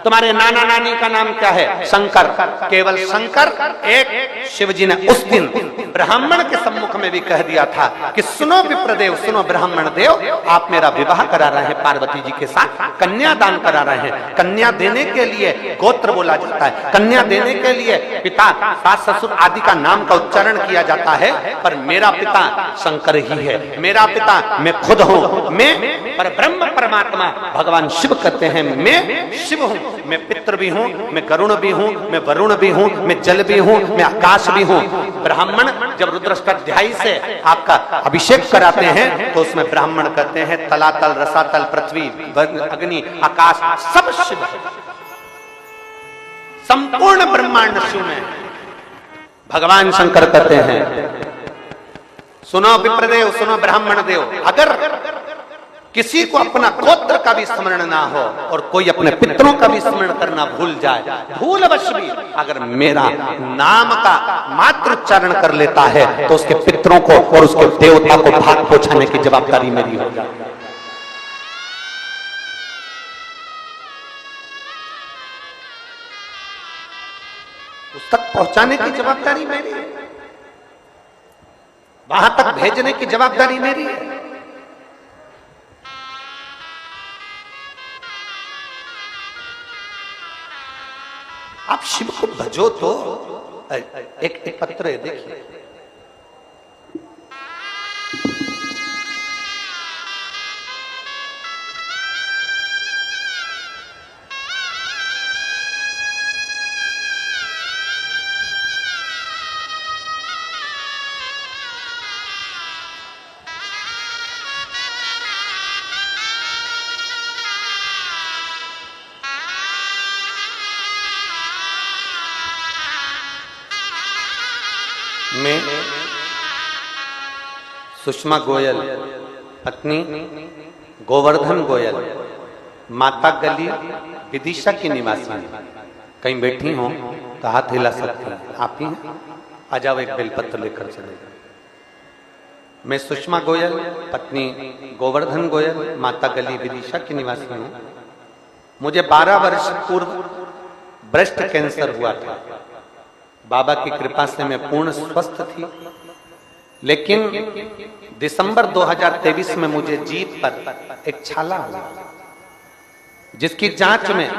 तुम्हारे नाना नानी का नाम क्या है? शंकर। केवल शंकर एक। शिव जी ने उस दिन ब्राह्मण के सम्मुख में भी कह दिया था कि सुनो विप्रदेव, सुनो ब्राह्मण देव, आप मेरा विवाह करा रहे हैं पार्वती जी के साथ, कन्या दान करा रहे हैं। कन्या देने के लिए गोत्र बोला जाता है, कन्या देने के लिए पिता, सास, ससुर आदि का नाम का उच्चारण किया जाता है, पर मेरा पिता शंकर ही है, मेरा पिता मैं खुद हूं। मैं पर ब्रह्म परमात्मा भगवान शिव कहते हैं मैं शिव हूं, मैं पितृ भी हूं, मैं गरुण भी हूं, मैं वरुण भी हूं, मैं जल भी हूं, मैं आकाश भी हूं। ब्राह्मण जब रुद्राष्टाध्यायी से आपका अभिषेक कराते हैं तो उसमें ब्राह्मण कहते हैं तलातल, रसातल, पृथ्वी, अग्नि, आकाश सब शिव है। संपूर्ण ब्रह्मांड शिव में भगवान शंकर कहते हैं सुनो विप्रदेव, सुनो ब्राह्मण देव, अगर किसी को अपना गोत्र का भी स्मरण ना हो और कोई अपने पितरों का भी स्मरण करना भूल जाए, भूलवश भी अगर मेरा नाम का मात्र उच्चारण कर लेता है तो उसके पितरों को और उसके देवता को भाग पहुंचाने की जवाबदारी मेरी हो जाती है। उस तक पहुंचाने की जवाबदारी मेरी है, वहां तक भेजने की जवाबदारी मेरी है। आप शिव को भजो तो एक पत्र है, देखिए मैं सुषमा गोयल, पत्नी गोवर्धन गोयल, माता गली विदिशा की निवासी, कहीं बैठी हो तो हाथ हिला सकती हैं, आप ही हैं? आ जाओ, एक बेलपत्र लेकर चले। मैं सुषमा गोयल, पत्नी गोवर्धन गोयल, माता गली विदिशा की निवासी हूँ। मुझे 12 वर्ष पूर्व ब्रेस्ट कैंसर हुआ था। बाबा की कृपा से मैं पूर्ण स्वस्थ थी, लेकिन दिसंबर 2023 में मुझे जीभ पर एक छाला हुआ, जिसकी जांच में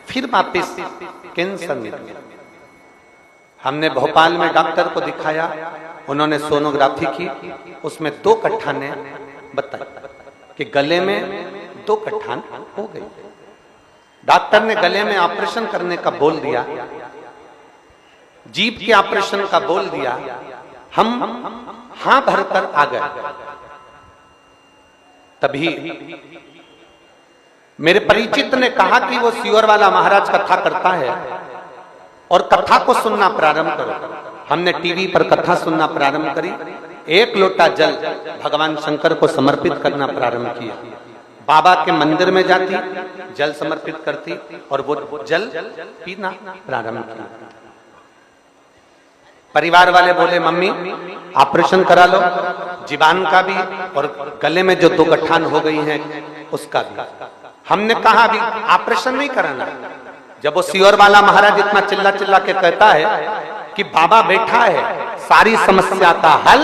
फिर वापस कैंसर निकला। हमने भोपाल में डॉक्टर को दिखाया, उन्होंने सोनोग्राफी की, उसमें 2 कट्ठान बताया कि गले में 2 कट्ठान हो गई। डॉक्टर ने गले में ऑपरेशन करने का बोल दिया, जीभ के ऑपरेशन का बोल दिया। हम हां भरकर आ गए। तभी मेरे परिचित ने कहा कि वो सियोर वाला महाराज कथा करता है और कथा को सुनना प्रारंभ करो। हमने टीवी पर कथा सुनना प्रारंभ करी। 1 लोटा जल भगवान शंकर को समर्पित करना प्रारंभ किया। बाबा के मंदिर में जाती, जल समर्पित करती और वो जल पीना प्रारंभ किया। परिवार वाले बोले मम्मी ऑपरेशन करा लो, जीवान का भी और गले में जो 2 गठान हो गई हैं उसका भी। हमने कहा अभी ऑपरेशन नहीं कराना। जब वो सियोर वाला महाराज इतना चिल्ला चिल्ला के कहता है कि बाबा बैठा है, सारी समस्या का हल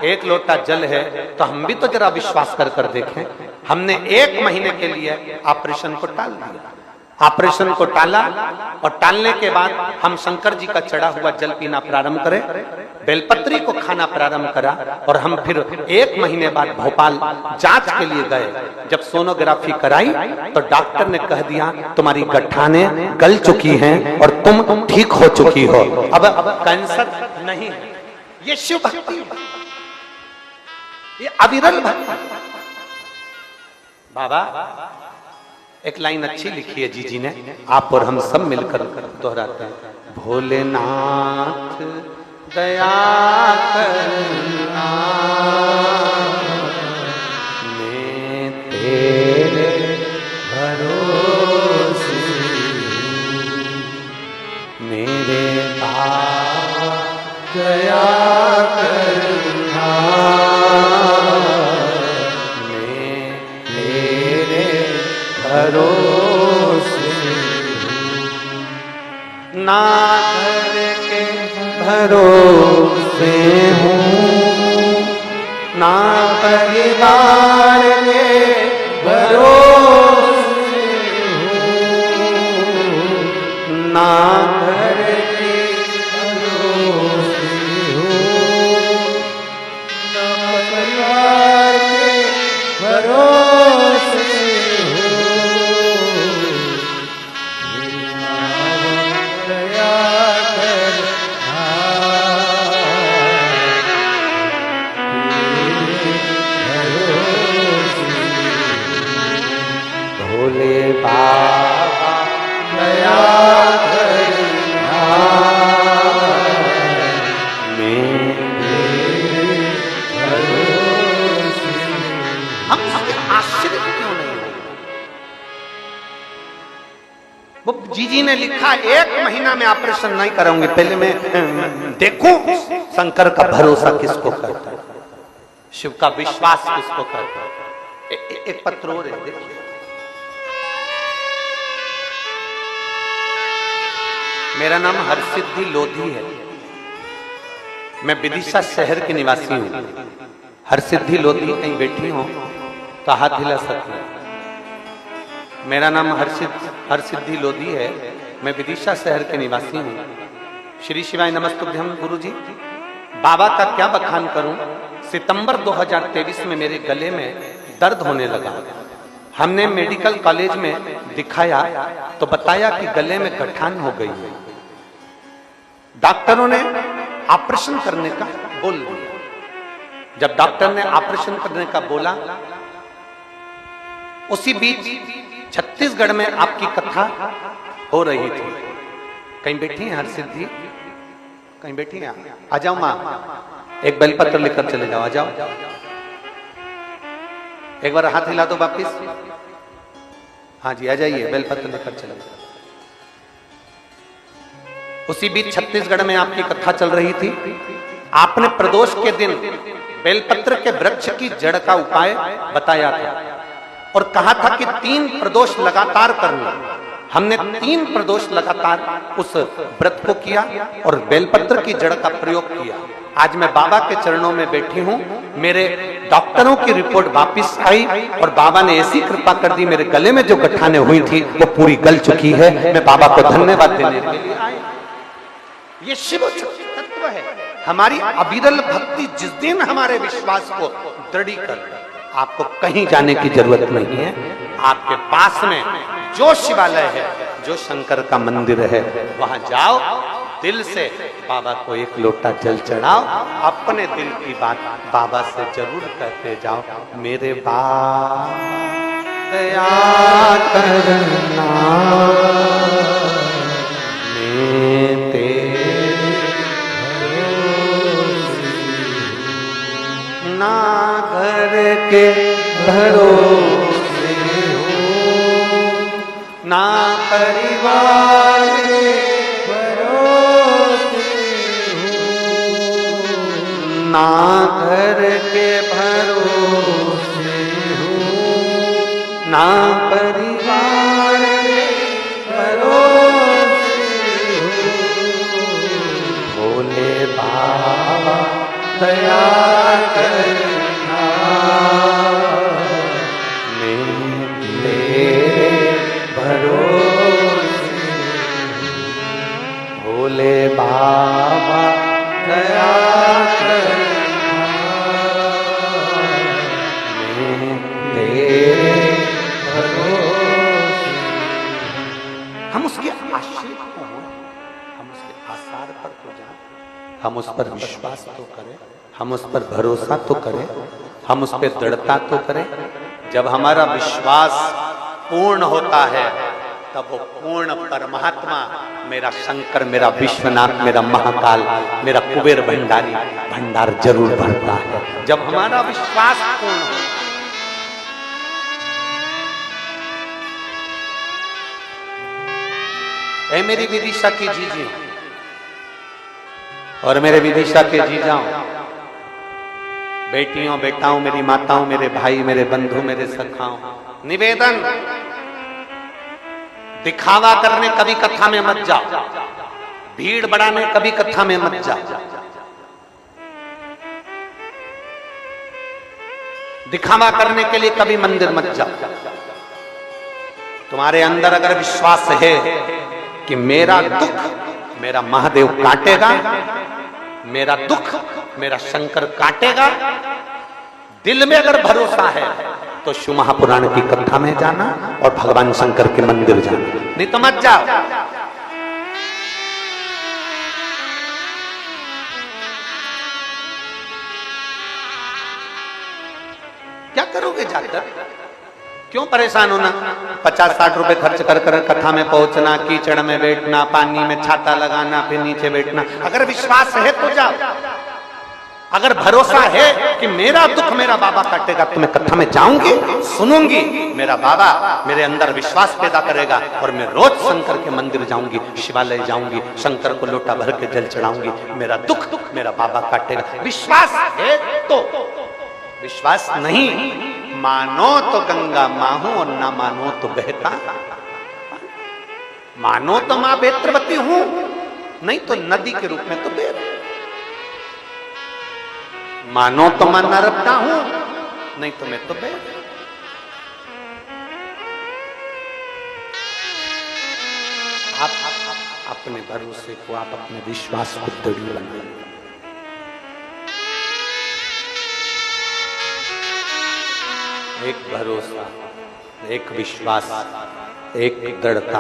1 लोटा जल है, तो हम भी तो जरा विश्वास कर देखें। हमने 1 महीने के लिए ऑपरेशन को टाल दिया। ऑपरेशन को टाला और टालने के बाद हम शंकर जी का चढ़ा हुआ जल पीना प्रारंभ करें, बेलपत्री को खाना प्रारंभ करा और हम फिर 1 महीने बाद भोपाल जांच के लिए गए। जब सोनोग्राफी कराई तो डॉक्टर ने कह दिया तुम्हारी गठाने गल चुकी हैं और तुम ठीक हो चुकी हो, अब कैंसर नहीं है। ये शिव भक्ति, ये अविरल भक्ति। बाबा एक लाइन अच्छी लिखी है जी ने, आप और हम सब मिलकर दोहराते हैं। भोलेनाथ दया करना, मैं तेरे भरोसे मेरे बाबा दया करना, मैं तेरे भरोसे ना घर के भरोसे हूँ, ना परिवार के भरोसे हूँ, ना घर के भरोसे हूँ, ना परिवार के भरोसे भोले बाबा दया करना, मैं तेरे भरोसे। हम आश्चर्य क्यों नहीं हो? वो जी ने लिखा 1 महीना में ऑपरेशन नहीं कराऊंगी, पहले मैं देखूं शंकर का भरोसा किसको करता है, शिव का विश्वास किसको करता है। एक पत्र और है, देखिए। मेरा नाम हरसिद्धि लोधी है, मैं विदिशा शहर के निवासी हूँ। हरसिद्धि लोधी कहीं बैठी हो तो हाथ हिला सकते हैं। मेरा नाम हरसिद्धि लोधी है, मैं विदिशा शहर के निवासी हूँ। श्री शिवाय नमस्तुभ्यम गुरु जी। बाबा का क्या बखान करूं। सितंबर 2023 में मेरे गले में दर्द होने लगा। हमने मेडिकल कॉलेज में दिखाया तो बताया कि गले में गठान हो गई है। डॉक्टरों ने ऑपरेशन करने का बोल दिया। जब डॉक्टर ने ऑपरेशन करने का बोला, उसी बीच छत्तीसगढ़ में आपकी कथा हो रही थी। कहीं बैठी हैं हरसिद्धि, कहीं बैठी हैं? आ जाओ माँ, एक बेलपत्र लेकर चले जाओ। आ जाओ, एक बार हाथ हिला दो वापिस। हाँ जी, आ जाइए, बेलपत्र लेकर चले जाओ। उसी बीच छत्तीसगढ़ में आपकी कथा चल रही थी। आपने प्रदोष के दिन बेलपत्र के वृक्ष की जड़ का उपाय बताया था और कहा था कि 3 प्रदोष लगातार करना। हमने 3 प्रदोष लगातार उस व्रत को किया और बेलपत्र की जड़ का प्रयोग किया। आज मैं बाबा के चरणों में बैठी हूँ। मेरे डॉक्टरों की रिपोर्ट वापस आई और बाबा ने ऐसी कृपा कर दी, मेरे गले में जो गठाने हुई थी वो पूरी गल चुकी है। मैं बाबा को धन्यवाद देने के लिए आई। ये शिव तत्व है। हमारी अविरल भक्ति जिस दिन हमारे विश्वास को दृढ़ कर, आपको कहीं जाने की जरूरत नहीं है। आपके पास में जो शिवालय है, जो शंकर का मंदिर है, वहां जाओ, दिल से बाबा को 1 लोटा जल चढ़ाओ, अपने दिल की बात बाबा से जरूर कहते जाओ। मेरे बाबा दया करना, मैं तेरे ना घर के भरोसे हूँ, ना परिवार के भरोसे हूँ, ना घर के भरोसे हूँ, ना परिवार के भरोसे हूँ। भोले बाबा दया करना, मैं तेरे भरोसे। भोले बाबा दया करना, मैं तेरे भरोसे। हम उसके आश्रित हो, हम उसके आसार पर तो जाएं, हम उस पर विश्वास तो करें, हम उस पर भरोसा तो करें, हम उस पर दृढ़ता तो करें। जब हमारा विश्वास पूर्ण होता है तब वो पूर्ण परमात्मा, मेरा शंकर, मेरा विश्वनाथ, मेरा महाकाल, मेरा कुबेर भंडारी भंडार जरूर भरता है। जब हमारा विश्वास पूर्ण हो। ऐ मेरी विदिशा की जीजी और मेरे विदिशा के जीजाओं, बेटियों बेटाओं, मेरी माताओं, मेरे भाई, मेरे बंधु, मेरे सखाओं, निवेदन, दिखावा करने कभी कथा में मत जाओ, भीड़ बढ़ाने कभी कथा में मत जाओ, दिखावा करने के लिए कभी मंदिर मत जाओ। तुम्हारे अंदर अगर विश्वास है कि मेरा दुख मेरा महादेव काटेगा, मेरा दुख मेरा शंकर काटेगा, दिल में अगर भरोसा है तो शिव महापुराण की कथा में जाना और भगवान शंकर के मंदिर जाना, नहीं तो मत जाओ। क्या करोगे जाकर? क्यों परेशान होना? 50-60 रुपए खर्च कर कर कथा में पहुंचना, कीचड़ में बैठना, पानी में छाता लगाना, फिर नीचे बैठना। अगर विश्वास है तो जाओ। अगर भरोसा है कि मेरा दुख मेरा बाबा काटेगा तो मैं कथा में जाऊंगी, सुनूंगी, मेरा बाबा मेरे अंदर विश्वास पैदा करेगा और मैं रोज शंकर के मंदिर जाऊंगी, शिवालय जाऊंगी, शंकर को लोटा भर के जल चढ़ाऊंगी, मेरा दुख मेरा बाबा काटेगा। विश्वास है तो। विश्वास नहीं, मानो तो गंगा माहू और ना मानो तो बहता। मानो तो मां बेत्रवती हूं, नहीं तो नदी के रूप में तो बह। मानो तो मैं नर्मदा हूं, नहीं तो मैं तो बह। आप अपने भरोसे को, आप अपने विश्वास को दृढ़ बनाइए। एक भरोसा, एक विश्वास, एक दृढ़ता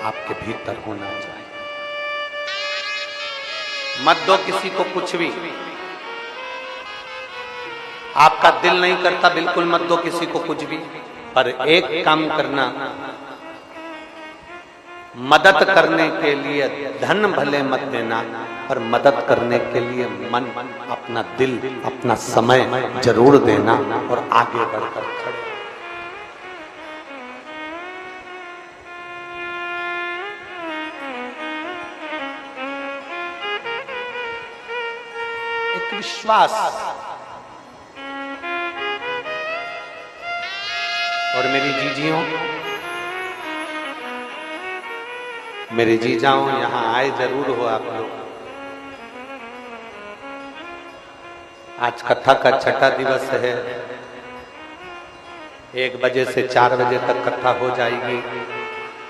आपके भीतर होना चाहिए। मत दो किसी को कुछ भी। आपका दिल नहीं करता, बिल्कुल मत दो किसी को कुछ भी। पर एक काम करना, मदद करने के लिए धन भले मत देना, पर मदद करने के लिए मन, अपना दिल, अपना समय जरूर देना और आगे बढ़कर खड़े। एक विश्वास। और मेरी जीजियों, मेरे जीजाओं, यहां आए जरूर हो आप लोग। आज कथा का छठा दिवस है। 1 बजे से 4 बजे तक कथा हो जाएगी।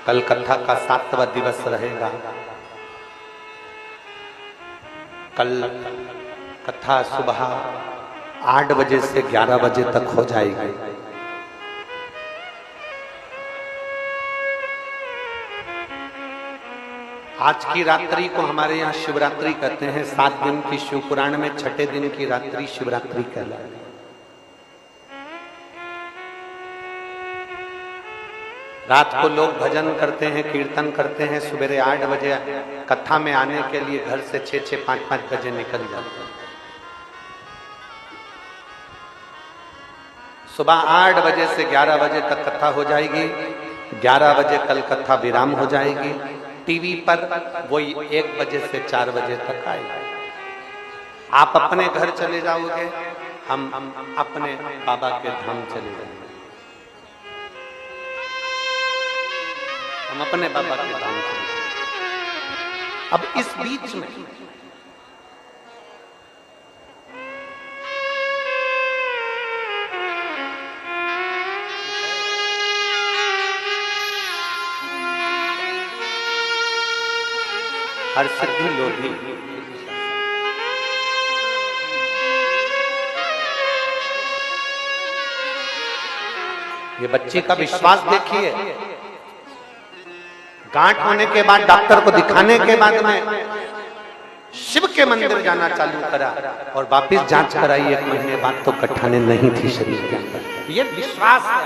कल कथा का 7वां दिवस रहेगा। कल कथा सुबह 8 बजे से 11 बजे तक हो जाएगी। आज की रात्रि को हमारे यहाँ शिवरात्रि कहते हैं। 7 दिन की शिव पुराण में छठे दिन की रात्रि शिवरात्रि कहलाती है। रात को लोग भजन करते हैं, कीर्तन करते हैं, सवेरे 8 बजे कथा में आने के लिए घर से 6-6, 5-5 बजे निकल जाते हैं। सुबह 8 बजे से 11 बजे तक कथा हो जाएगी, 11 बजे कल कथा विराम हो जाएगी। टीवी पर वही 1 बजे से 4 बजे तक आएगी। आप अपने घर चले जाओगे, हम अपने बाबा के धाम चले जाएंगे। हम अपने बाबा के धाम चले जाएंगे। अब इस बीच में हर सिद्धि लोधी ये बच्ची का विश्वास देखिए। गांठ होने के बाद डॉक्टर को दिखाने के बाद में शिव के मंदिर जाना चालू करा और वापस जांच कराई 1 महीने बाद तो गठाने नहीं थी शरीर के अंदर। ये विश्वास है।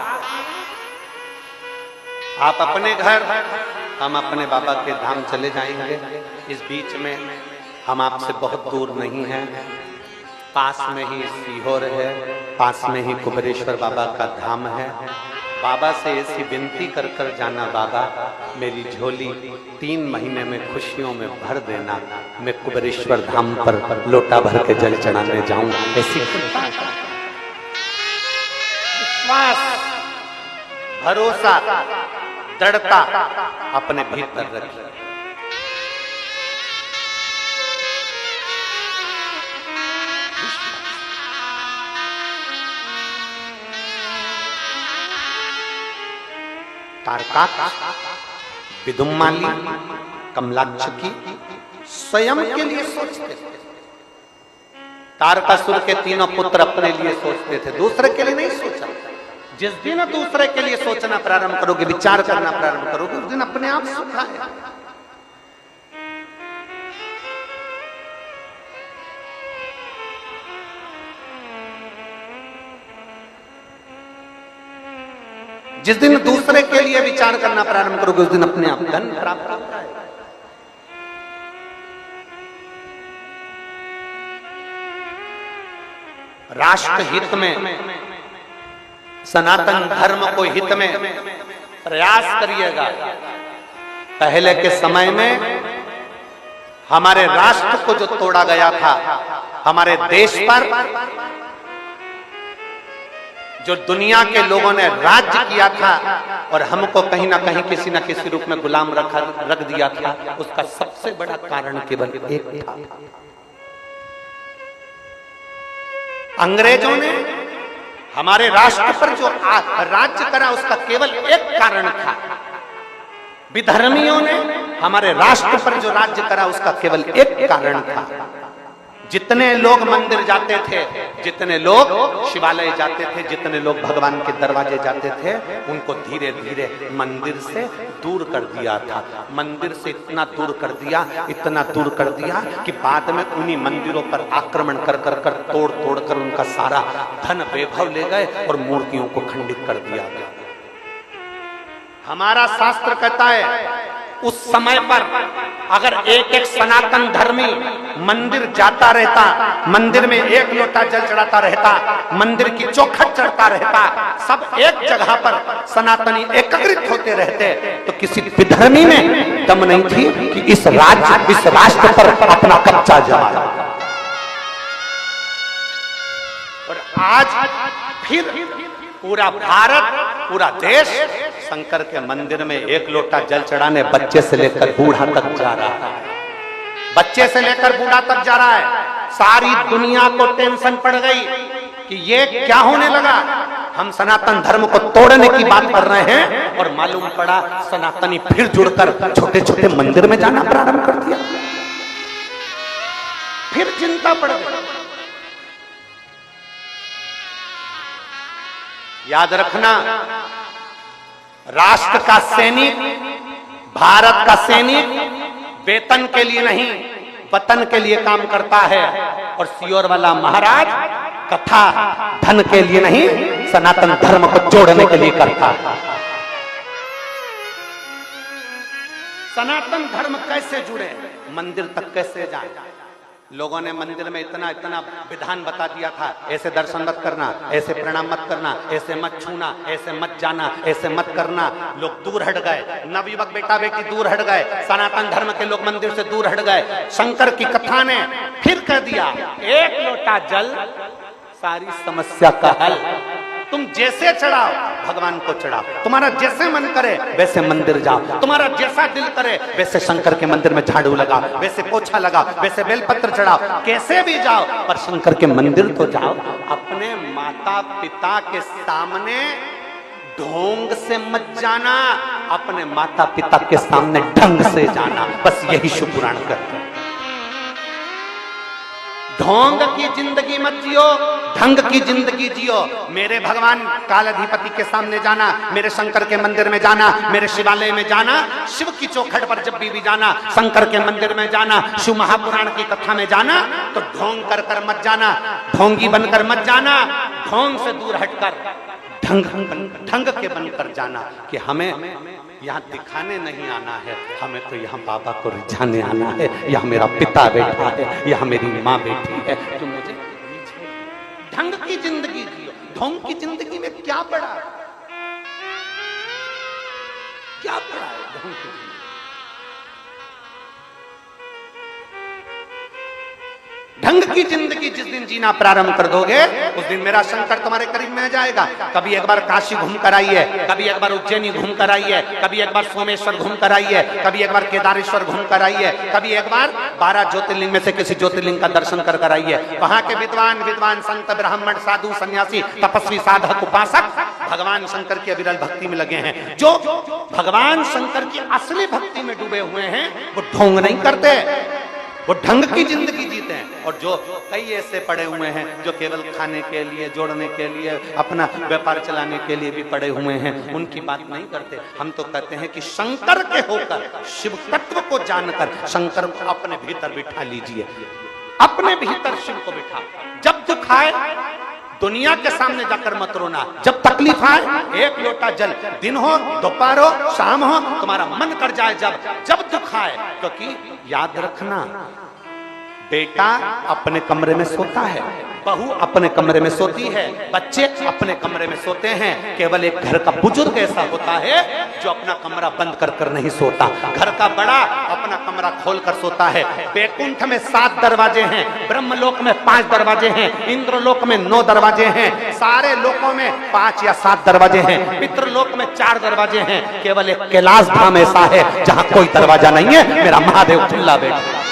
आप अपने घर, हम अपने बाबा के धाम चले जाएंगे। इस बीच में हम आपसे बहुत दूर नहीं हैं, पास में ही सीहोर है, पास में ही कुबेरेश्वर बाबा का धाम है। बाबा से ऐसी विनती कर कर जाना, बाबा मेरी झोली 3 महीने में खुशियों में भर देना, मैं कुबेरेश्वर धाम पर लोटा भर के जल चढ़ाने जाऊं। ऐसी विश्वास, भरोसा, दृढ़ता अपने भीतर रखिए। तारकाक्ष, विदुम्माली, कमलाक्ष की स्वयं के लिए सोचते थे। तारकासुर के 3 पुत्र अपने लिए सोचते थे, दूसरे के लिए नहीं सोचा। जिस दिन दूसरे के लिए सोचना प्रारंभ करोगे, विचार करना प्रारंभ करोगे, उस दिन अपने आप सुख आएगा। जिस दिन दूसरे के लिए विचार करना प्रारंभ करोगे, उस दिन अपने आप धन प्राप्त होता है। राष्ट्र हित में, सनातन धर्म को हित में प्रयास करिएगा। पहले के समय में हमारे राष्ट्र को जो तोड़ा गया था, हमारे देश पर जो दुनिया के लोगों ने राज्य किया था और हमको कहीं ना कहीं किसी न किसी रूप में गुलाम रख दिया था, उसका सबसे बड़ा कारण केवल एक था। अंग्रेजों ने हमारे राष्ट्र पर जो राज्य करा, उसका केवल एक कारण था। विधर्मियों ने हमारे राष्ट्र पर जो राज्य करा, उसका केवल एक कारण था। जितने लोग मंदिर जाते थे, जितने लोग शिवालय जाते थे, जितने लोग भगवान के दरवाजे जाते थे, उनको धीरे धीरे मंदिर से दूर कर दिया था। मंदिर से इतना दूर कर दिया, इतना दूर कर दिया कि बाद में उन्हीं मंदिरों पर आक्रमण कर कर कर तोड़ तोड़ कर उनका सारा धन वैभव ले गए और मूर्तियों को खंडित कर दिया गया। हमारा शास्त्र कहता है, उस समय पर अगर एक एक सनातन धर्मी मंदिर जाता रहता, मंदिर में 1 लोटा जल चढ़ाता रहता, मंदिर की चौखट चढ़ता रहता, सब एक जगह पर सनातनी एकत्रित होते रहते, तो किसी विधर्मी में दम नहीं थी कि इस राष्ट्र पर अपना कब्जा जमाए। और आज फिर पूरा भारत, पूरा देश शंकर के मंदिर में 1 लोटा जल चढ़ाने बच्चे से लेकर बूढ़ा तक जा रहा है। बच्चे से लेकर बूढ़ा तक जा रहा है। सारी दुनिया को टेंशन पड़ गई कि ये क्या होने लगा। हम सनातन धर्म को तोड़ने की बात कर रहे हैं और मालूम पड़ा सनातनी फिर जुड़कर छोटे छोटे मंदिर में जाना प्रारंभ कर दिया। फिर चिंता पड़ गई। याद रखना, राष्ट्र का सैनिक, भारत का सैनिक वेतन के लिए नहीं, वतन के लिए काम करता है। और सियोर वाला महाराज कथा धन के लिए नहीं, सनातन धर्म को जोड़ने के लिए करता है। सनातन धर्म कैसे जुड़े, मंदिर तक कैसे जाए। लोगों ने मंदिर में इतना इतना विधान बता दिया था, ऐसे दर्शन मत करना, ऐसे प्रणाम मत करना, ऐसे मत छूना, ऐसे मत जाना, ऐसे मत करना। लोग दूर हट गए, नवयुवक बेटा बेटी दूर हट गए, सनातन धर्म के लोग मंदिर से दूर हट गए। शंकर की कथा ने फिर कह दिया, एक लोटा जल सारी समस्या का हल। तुम जैसे चढ़ाओ भगवान को चढ़ाओ, तुम्हारा जैसे मन करे वैसे मंदिर जाओ, तुम्हारा जैसा दिल करे वैसे शंकर के मंदिर में झाड़ू लगाओ, वैसे पोछा लगाओ, वैसे बेलपत्र चढ़ाओ, कैसे भी जाओ पर शंकर के मंदिर तो जाओ। अपने माता पिता के सामने ढोंग से मत जाना, अपने माता पिता के सामने ढंग से जाना। बस यही शिव पुराण करते हैं। ढोंग की जिंदगी मत जियो, ढंग की जिंदगी जियो। मेरे भगवान कालाधिपति के सामने जाना, मेरे शंकर के मंदिर में जाना, मेरे शिवालय में जाना, शिव की चौखट पर जब भी जाना, शंकर के मंदिर में जाना, शिव महापुराण की कथा में जाना, तो ढोंग कर कर मत जाना, ढोंगी बनकर मत जाना, ढोंग से दूर हटकर ढंग के बनकर जाना कि हमें यहाँ दिखाने नहीं आना है, हमें तो यहाँ बाबा को रिझाने आना है। यहाँ मेरा पिता बैठा है, यहाँ मेरी माँ बैठी है, तो मुझे ढंग की जिंदगी जियो। ढोंग की जिंदगी में क्या पड़ा, क्या पड़ा है ढोंग की जिंदगी। ढंग की जिंदगी जिस दिन जीना प्रारंभ कर दोगे उस दिन मेरा शंकर तुम्हारे करीब में आ जाएगा। कभी एक बार काशी घूम कर आइए, कभी एक बार उज्जैनी घूम कर आइए, कभी एक बार सोमेश्वर घूम कर आइए, कभी एक बार केदारेश्वर घूम कर आइए, कभी एक बार 12 ज्योतिर्लिंग में से किसी ज्योतिर्लिंग का दर्शन कर कर आइए। वहां के विद्वान संत ब्राह्मण साधु सन्यासी तपस्वी साधक उपासक भगवान शंकर की अविरल भक्ति में लगे हैं। जो भगवान शंकर की असली भक्ति में डूबे हुए हैं वो ढोंग नहीं करते, वो ढंग की जिंदगी जीते हैं। और जो कई ऐसे पड़े हुए हैं जो केवल खाने के लिए, जोड़ने के लिए, अपना व्यापार चलाने के लिए भी पड़े हुए हैं, उनकी बात नहीं करते। हम तो कहते हैं कि शंकर के होकर, शिव तत्व को जानकर शंकर को अपने भीतर बिठा लीजिए, अपने भीतर शिव को बिठा। जब दुख आए दुनिया के सामने जाकर मत रोना, जब तकलीफ आए एक लोटा जल, दिन हो दोपहर हो शाम हो, तुम्हारा मन कर जाए जब दुख आए। क्योंकि याद रखना, बेटा अपने कमरे में सोता है, बहू अपने कमरे में सोती है, बच्चे अपने कमरे में सोते हैं। केवल एक घर का बुजुर्ग ऐसा होता है जो अपना कमरा बंद कर कर नहीं सोता। घर का बड़ा अपना कमरा खोल कर सोता है। बैकुंठ में 7 दरवाजे हैं, ब्रह्मलोक में 5 दरवाजे हैं, इंद्रलोक में 9 दरवाजे हैं, सारे लोकों में 5 या 7 दरवाजे हैं, पितृलोक में 4 दरवाजे हैं। केवल एक कैलाश धाम ऐसा है जहां कोई दरवाजा नहीं है, मेरा महादेव खुला बैठा।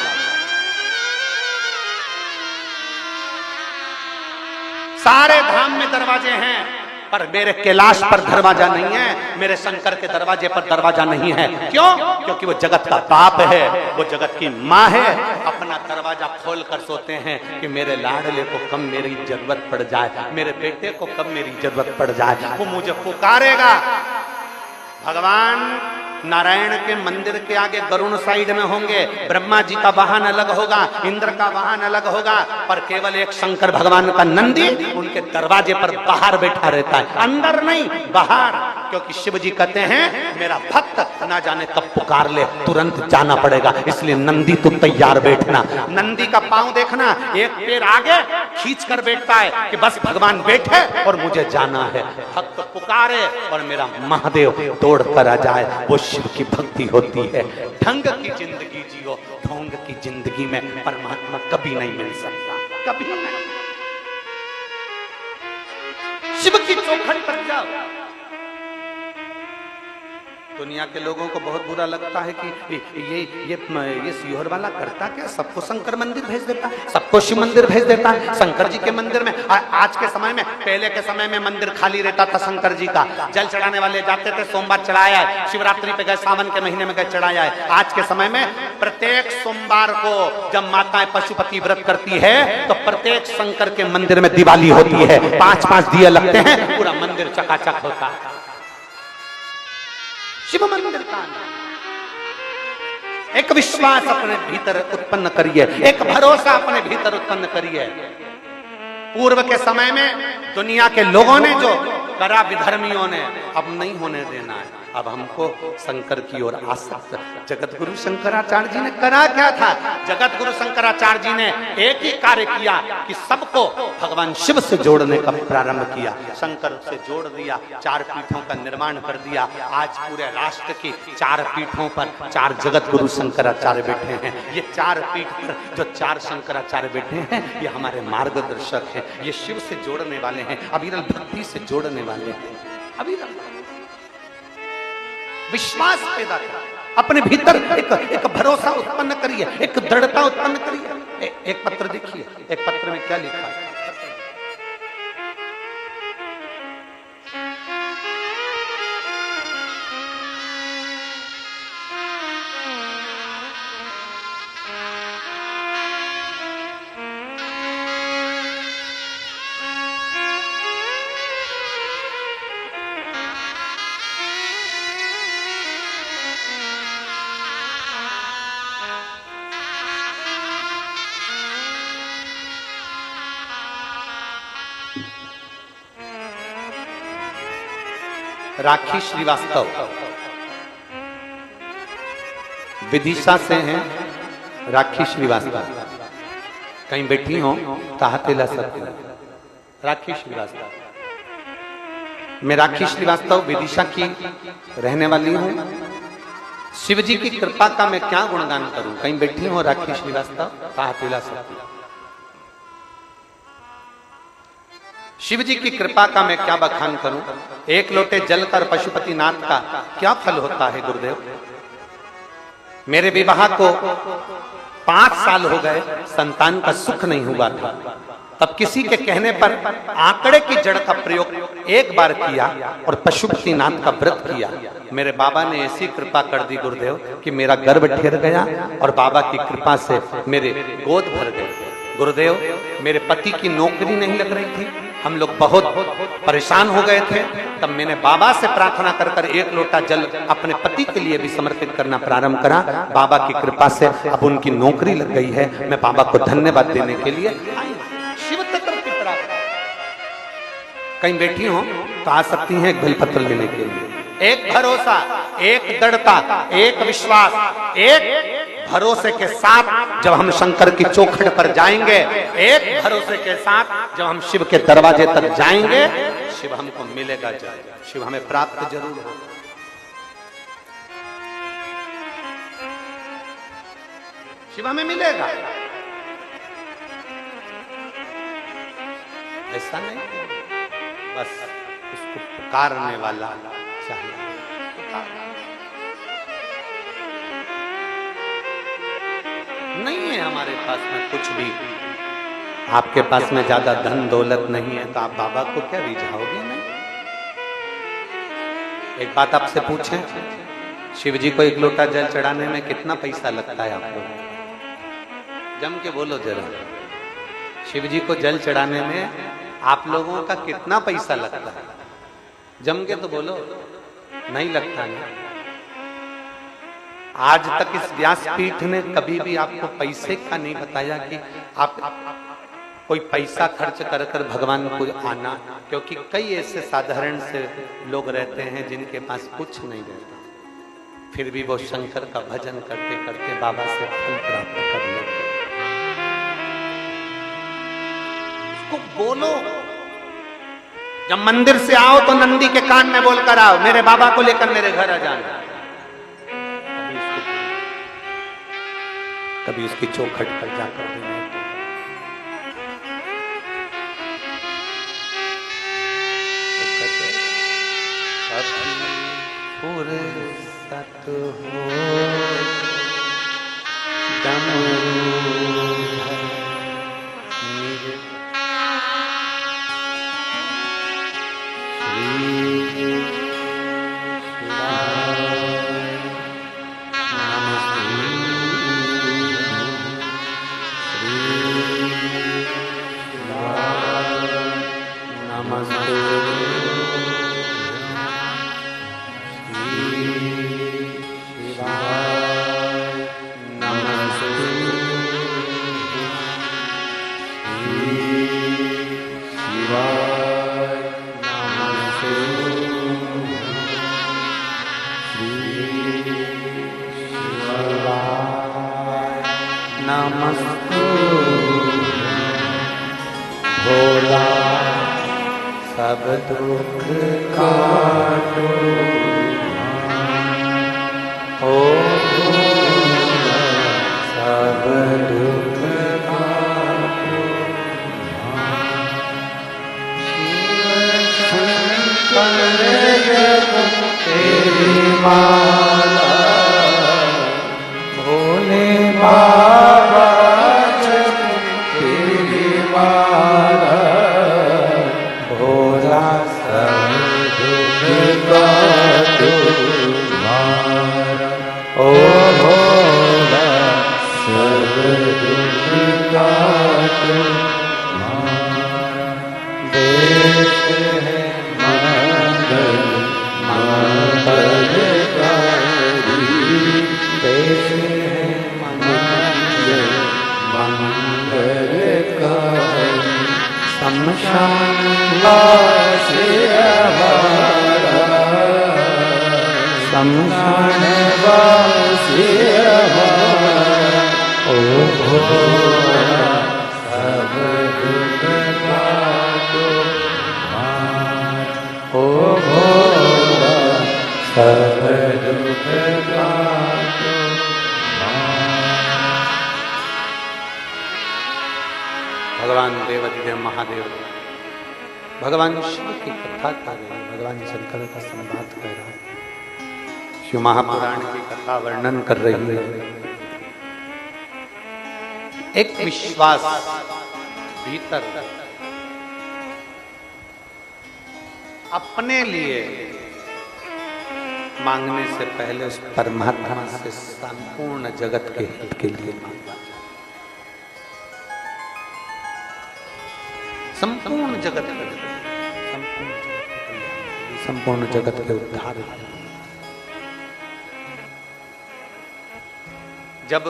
सारे धाम में दरवाजे हैं पर मेरे कैलाश पर दरवाजा नहीं है, मेरे शंकर के दरवाजे पर दरवाजा नहीं है। क्यों? क्योंकि वो जगत का बाप है, वो जगत की माँ है। अपना दरवाजा खोल कर सोते हैं कि मेरे लाडले को कब मेरी जरूरत पड़ जाए, मेरे बेटे को कब मेरी जरूरत पड़ जाए, वो मुझे पुकारेगा। भगवान नारायण के मंदिर के आगे गरुण साइड में होंगे, ब्रह्मा जी का वाहन अलग होगा, इंद्र का वाहन अलग होगा, पर केवल एक शंकर भगवान का नंदी उनके दरवाजे पर बाहर बैठा रहता है, अंदर नहीं बाहर। क्योंकि शिव जी कहते हैं मेरा भक्त ना जाने कब पुकार ले, तुरंत जाना पड़ेगा, इसलिए नंदी तुम तैयार बैठना। नंदी का पांव देखना, एक पैर आगे खींच कर बैठता है कि बस भगवान बैठे और मुझे जाना है। भक्त पुकारे और मेरा महादेव दौड़ कर आ जाए, वो शिव की भक्ति होती है। ढंग की जिंदगी जियो, ढोंग की जिंदगी में परमात्मा कभी नहीं मिल सकता, कभी नहीं। शिव की चौखट पर जाओ। दुनिया के लोगों को बहुत बुरा लगता है कि ये सियोर वाला करता क्या, सबको शंकर मंदिर भेज देता है, सबको शिव मंदिर भेज देता है। शंकर जी के मंदिर में आज के समय में, पहले के समय में मंदिर खाली रहता था शंकर जी का, जल चढ़ाने वाले जाते थे, सोमवार चढ़ाया है, शिवरात्रि पे गए, सावन के महीने में गए चढ़ाया है। आज के समय में प्रत्येक सोमवार को जब माताएं पशुपति व्रत करती है तो प्रत्येक शंकर के मंदिर में दिवाली होती है, 5-5 दिए लगते हैं, पूरा मंदिर चकाचक होता है। शिव मंदिर का एक विश्वास अपने भीतर उत्पन्न करिए, एक भरोसा अपने भीतर उत्पन्न करिए। पूर्व के समय में दुनिया के लोगों ने जो करा, विधर्मियों ने, अब नहीं होने देना है। अब हमको शंकर की ओर आसक्त। जगत गुरु शंकराचार्य जी ने करा क्या था? जगत गुरु शंकराचार्य जी ने एक ही कार्य किया कि सबको भगवान शिव से जोड़ने का प्रारंभ किया। शंकर से जोड़ दिया, 4 पीठों का निर्माण कर दिया। आज पूरे राष्ट्र की 4 पीठों पर 4 जगत गुरु शंकराचार्य बैठे हैं। ये 4 पीठ पर जो 4 शंकराचार्य बैठे हैं, ये हमारे मार्गदर्शक हैं। ये शिव से जोड़ने वाले हैं, अविरल भक्ति से जोड़ने वाले हैं। अविरल विश्वास पैदा करिए, अपने भीतर एक भरोसा उत्पन्न करिए, एक दृढ़ता उत्पन्न करिए। एक पत्र देखिए, एक पत्र में क्या लिखा है? राखी श्रीवास्तव विदिशा से हैं। राखी श्रीवास्तव कहीं बैठी हो ताहतेला सकती। राखी श्रीवास्तव, मैं राखी श्रीवास्तव विदिशा की रहने वाली हूँ। शिव जी की कृपा का मैं क्या गुणगान करूं? कहीं बैठी हो राखी श्रीवास्तव ताहतेला सकती। शिव जी की कृपा का मैं क्या बखान करूं? एक लोटे जल कर पशुपतिनाथ का क्या फल होता है गुरुदेव? मेरे विवाह को 5 साल हो गए, संतान का सुख नहीं हुआ था। तब किसी के कहने पर आंकड़े की जड़ का प्रयोग एक बार किया और पशुपतिनाथ का व्रत किया। मेरे बाबा ने ऐसी कृपा कर दी गुरुदेव कि मेरा गर्भ ठहर गया और बाबा की कृपा से मेरे गोद भर गए। गुरुदेव, मेरे पति की नौकरी नहीं लग रही थी, हम लोग बहुत परेशान हो गए थे। तब मैंने बाबा से प्रार्थना कर कर 1 लोटा जल अपने पति के लिए भी समर्पित करना प्रारंभ करा। बाबा की कृपा से अब उनकी नौकरी लग गई है। मैं बाबा को धन्यवाद देने के लिए शिव तत्व की प्रार्थना। कहीं बैठी हो तो आ सकती हैं एक बेलपत्र लेने के लिए। एक भरोसा, एक दृढ़ता, एक विश्वास, एक भरोसे के साथ जब हम शंकर की चौखट पर जाएंगे, एक भरोसे के साथ जब हम शिव के दरवाजे तक जाएंगे, शिव हमको मिलेगा जाएगा, शिव हमें प्राप्त जरूर होगा। शिव हमें मिलेगा, ऐसा नहीं बस उसको पुकारने वाला चाहिए। नहीं है हमारे पास में कुछ भी, आपके पास में ज्यादा धन दौलत नहीं है तो आप बाबा को क्या रिझाओगे? नहीं। एक बात आपसे पूछें, शिव जी को 1 लोटा जल चढ़ाने में कितना पैसा लगता है? आप लोग जम के बोलो जरा। शिव जी को जल चढ़ाने में आप लोगों का कितना पैसा लगता है? जम के तो बोलो। नहीं लगता ना। आज तक इस व्यासपीठ ने कभी भी आपको पैसे का नहीं बताया कि आप कोई पैसा खर्च कर कर भगवान को आना, क्योंकि कई ऐसे साधारण से लोग रहते हैं जिनके पास कुछ नहीं रहता, फिर भी वो शंकर का भजन करते करते बाबा से फल प्राप्त कर लेते। उसको बोलो। जब मंदिर से आओ तो नंदी के कान में बोलकर आओ, मेरे बाबा को लेकर मेरे घर आ जाना। कभी उसकी चौखट पर जाकर भी नहीं। फुर्सत हो नमस्तु भोला सब दुख काटो ओ भोला सब दुख काटो तेरी माला भोले बाबा तेरी माला भोला सब दुख काटो ओ भोला सब दुख काटो देश है मंगल मंगलकारी देश है मंगल मंगलकारी शमशान वासी हमारा शमशान वासी हमारा ओ भोला सब दुख काटो ओ भोला सब दुख काटो भगवान देवाधिदेव महादेव भगवान शिव की कथा कर रहे हैं, भगवान शंकर का संवाद कर रहा है, शिव महापुराण की कथा वर्णन कर रही है। एक विश्वास भीतर अपने लिए मांगने से पहले उस परमात्मा से संपूर्ण जगत के हित के लिए मांगना, संपूर्ण जगत के संपूर्ण जगत के उद्धार। जब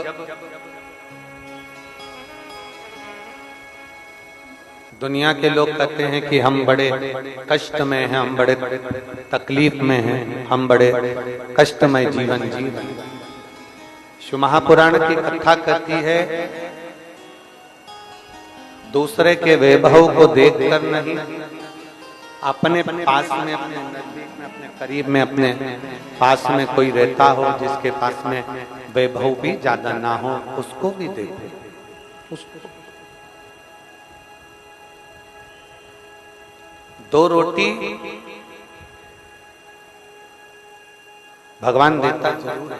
दुनिया के लोग कहते हैं कि हम बड़े कष्ट में हैं, हम बड़े तकलीफ में हैं, हम बड़े कष्टमय जीवन जी रहे हैं, शिव महापुराण की कथा कहती है दूसरे के वैभव को देखकर नहीं, अपने पास में अपने नजदीक में अपने करीब में अपने पास में कोई रहता हो जिसके पास में वैभव भी ज्यादा ना हो उसको भी देखो, उसको दो रोटी भगवान देता जरूर है,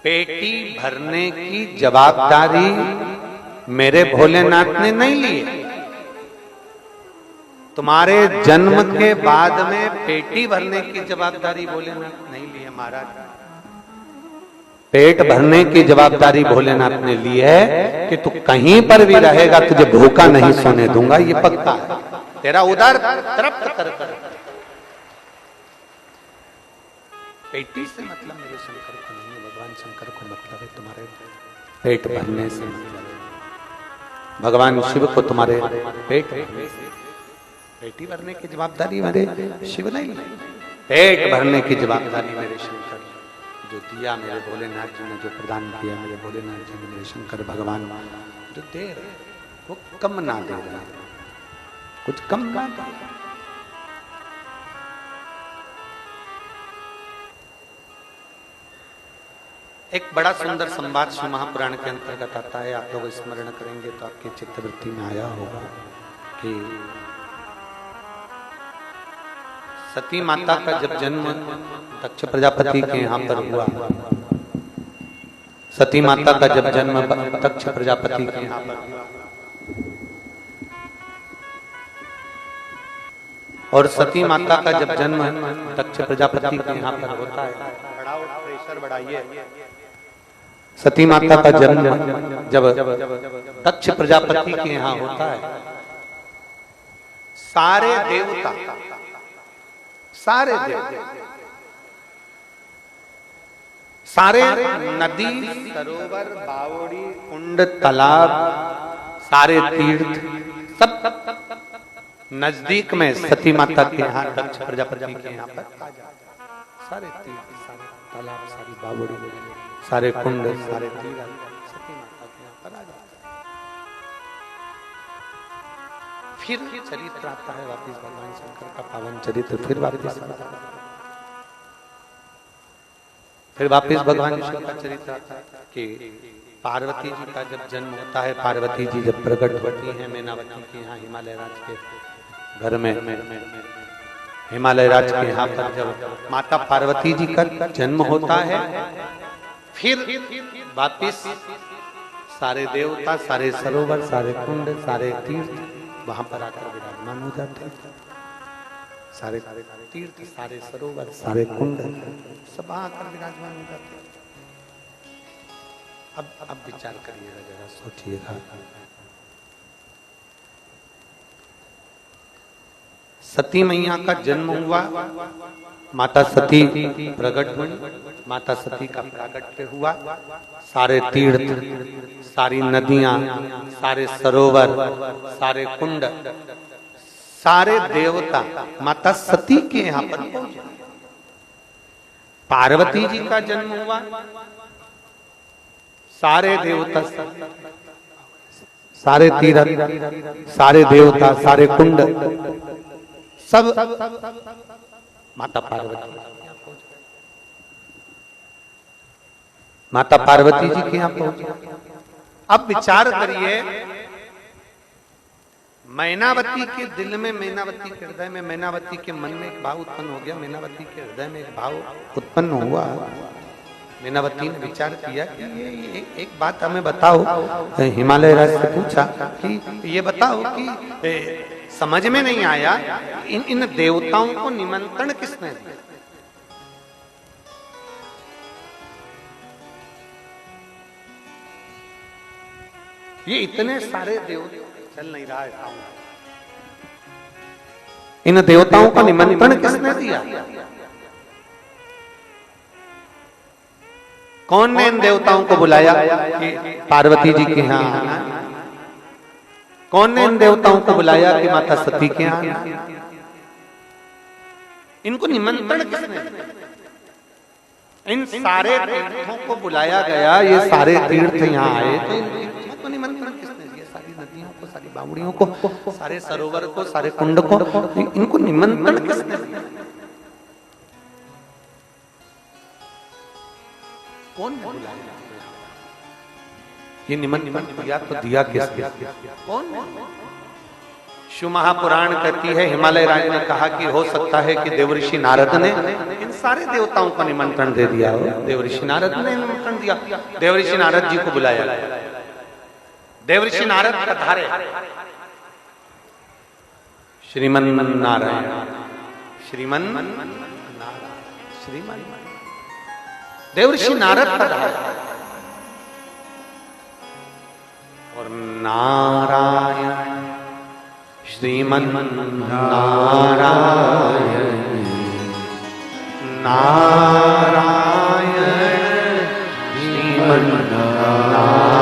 पेटी भरने की जवाबदारी मेरे भोलेनाथ ने नहीं ली है। तुम्हारे जन्म के बाद में पेटी भरने की जवाबदारी भोलेनाथ नहीं ली है महाराज। पेट भरने की जवाबदारी भोलेनाथ ने ली है कि तू कहीं पर भी रहेगा तुझे भूखा नहीं सोने दूंगा, ये पक्का है। तेरा उदर तृप्त कर पेटी से मतलब मेरे शंकर को नहीं है, भगवान शंकर को मतलब है तुम्हारे पेट भरने से मतलब है, भगवान शिव को तुम्हारे पेट भरने से। पेटी भरने की जवाबदारी मेरे शिव नहीं, पेट भरने की जवाबदारी मेरे शंकर जो दिया, मेरे भोलेनाथ जी ने जो प्रदान किया, मेरे भोलेनाथ जी ने मेरे शंकर भगवान जो दे रहे वो कम ना दे रहे, कुछ कम ना दे। एक बड़ा सुंदर संवाद शिव महापुराण के अंतर्गत आता है, आप लोग स्मरण करेंगे तो आपकी चित्तवृत्ति में आया होगा कि सती माता का जब जन्म दक्ष प्रजापति के यहाँ पर हुआ, सती माता का जब जन्म दक्ष प्रजापति के यहाँ पर हुआ और सती माता का जब जन्म दक्ष प्रजापति के यहाँ पर होता है, बढ़ाओ प्रेशर बढ़ाइए, सती माता का जन्म जब दक्ष प्रजापति के यहाँ होता है, सारे देवता सारे सारे नदी सरोवर बावड़ी कुंड तालाब सारे तीर्थ सब नजदीक में सती माता के यहाँ दक्ष प्रजापति के यहाँ पर सारे तीर्थ, सारे तालाब, सारी बावड़ी, सारे कुंड, सारे तीर्थ सती माता के यहाँ पर आ जाते हैं। फिर चरित्र आता है वापिस भगवान शंकर का पावन चरित्र, फिर वापिस आता है, फिर वापिस भगवान विष्णु का चरित्र आता है कि पार्वती जी का जब जन्म होता है, पार्वती जी जब प्रकट होती हैं मैनावती के यहाँ हिमालय राज के घर में, हिमालय राज के यहाँ पर जब माता पार्वती जी का जन्म होता है, फिर वापिस सारे देवता, सारे सरोवर, सारे कुंड, सारे तीर्थ वहां पर आकर विराजमान हो जाते हैं। सारे तीर्थ, सारे सरोवर, सारे कुंड सब आकर विराजमान हो जाते हैं। अब विचार करिएगा, जरा सोचिएगा, सती मैया का जन्म हुआ, माता सती प्रकट हुई, माता सती का प्राकट्य हुआ, सारे तीर्थ, सारी नदियां, सारे सरोवर, सारे कुंड, सारे देवता माता सती के यहाँ पर पहुंचे। पार्वती जी का जन्म हुआ, सारे देवता, सारे तीर्थ, सारे देवता, सारे कुंड सब माता पार्वती, माता पार्वती जी के यहाँ पहुंचे। अब विचार करिए, मैनावती के दिल में, मैनावती के हृदय में, मैनावती के मन में एक भाव उत्पन्न हो गया, मैनावती के हृदय में एक भाव उत्पन्न हुआ। मैनावती ने विचार किया कि ये एक बात हमें बताओ, हिमालय राज से पूछा कि ये बताओ कि समझ में नहीं आया, इन देवताओं को निमंत्रण किसने दिया? ये इतने सारे देवता, चल नहीं रहा है, इन देवताओं को निमंत्रण किसने दिया? कौन ने इन देवताओं को बुलाया कि पार्वती जी के यहाँ आना? कौन ने इन देवताओं को बुलाया कि माता सती के यहाँ आना? इनको निमंत्रण किसने दिया? इन सारे तीर्थों को बुलाया गया, ये सारे तीर्थ यहाँ आए, तो इन तीर्थों को निमंत्रण किसने दिया? सारी नदियों को, सारी बावड़ियों को, सारे सरोवर को, सारे कुंड को, इनको निमंत्रण किसने दिया? कौन ने बुलाया? ये निमंत्रण दिया तो दिया किसने? कौन? शिव महापुराण कहती है, हिमालय राज ने कहा कि हो सकता है कि देवऋषि नारद ने इन सारे देवताओं को निमंत्रण दे दिया हो। देवऋषि नारद ने निमंत्रण दिया, देवऋषि नारद जी को बुलाया। देवऋषि नारद पधारे, श्रीमन नारायण, श्रीमन नारायण, श्रीमन देवऋषि नारद पधारे और नारायण, श्रीमन नारायण, नारायण, श्रीमन नारायण,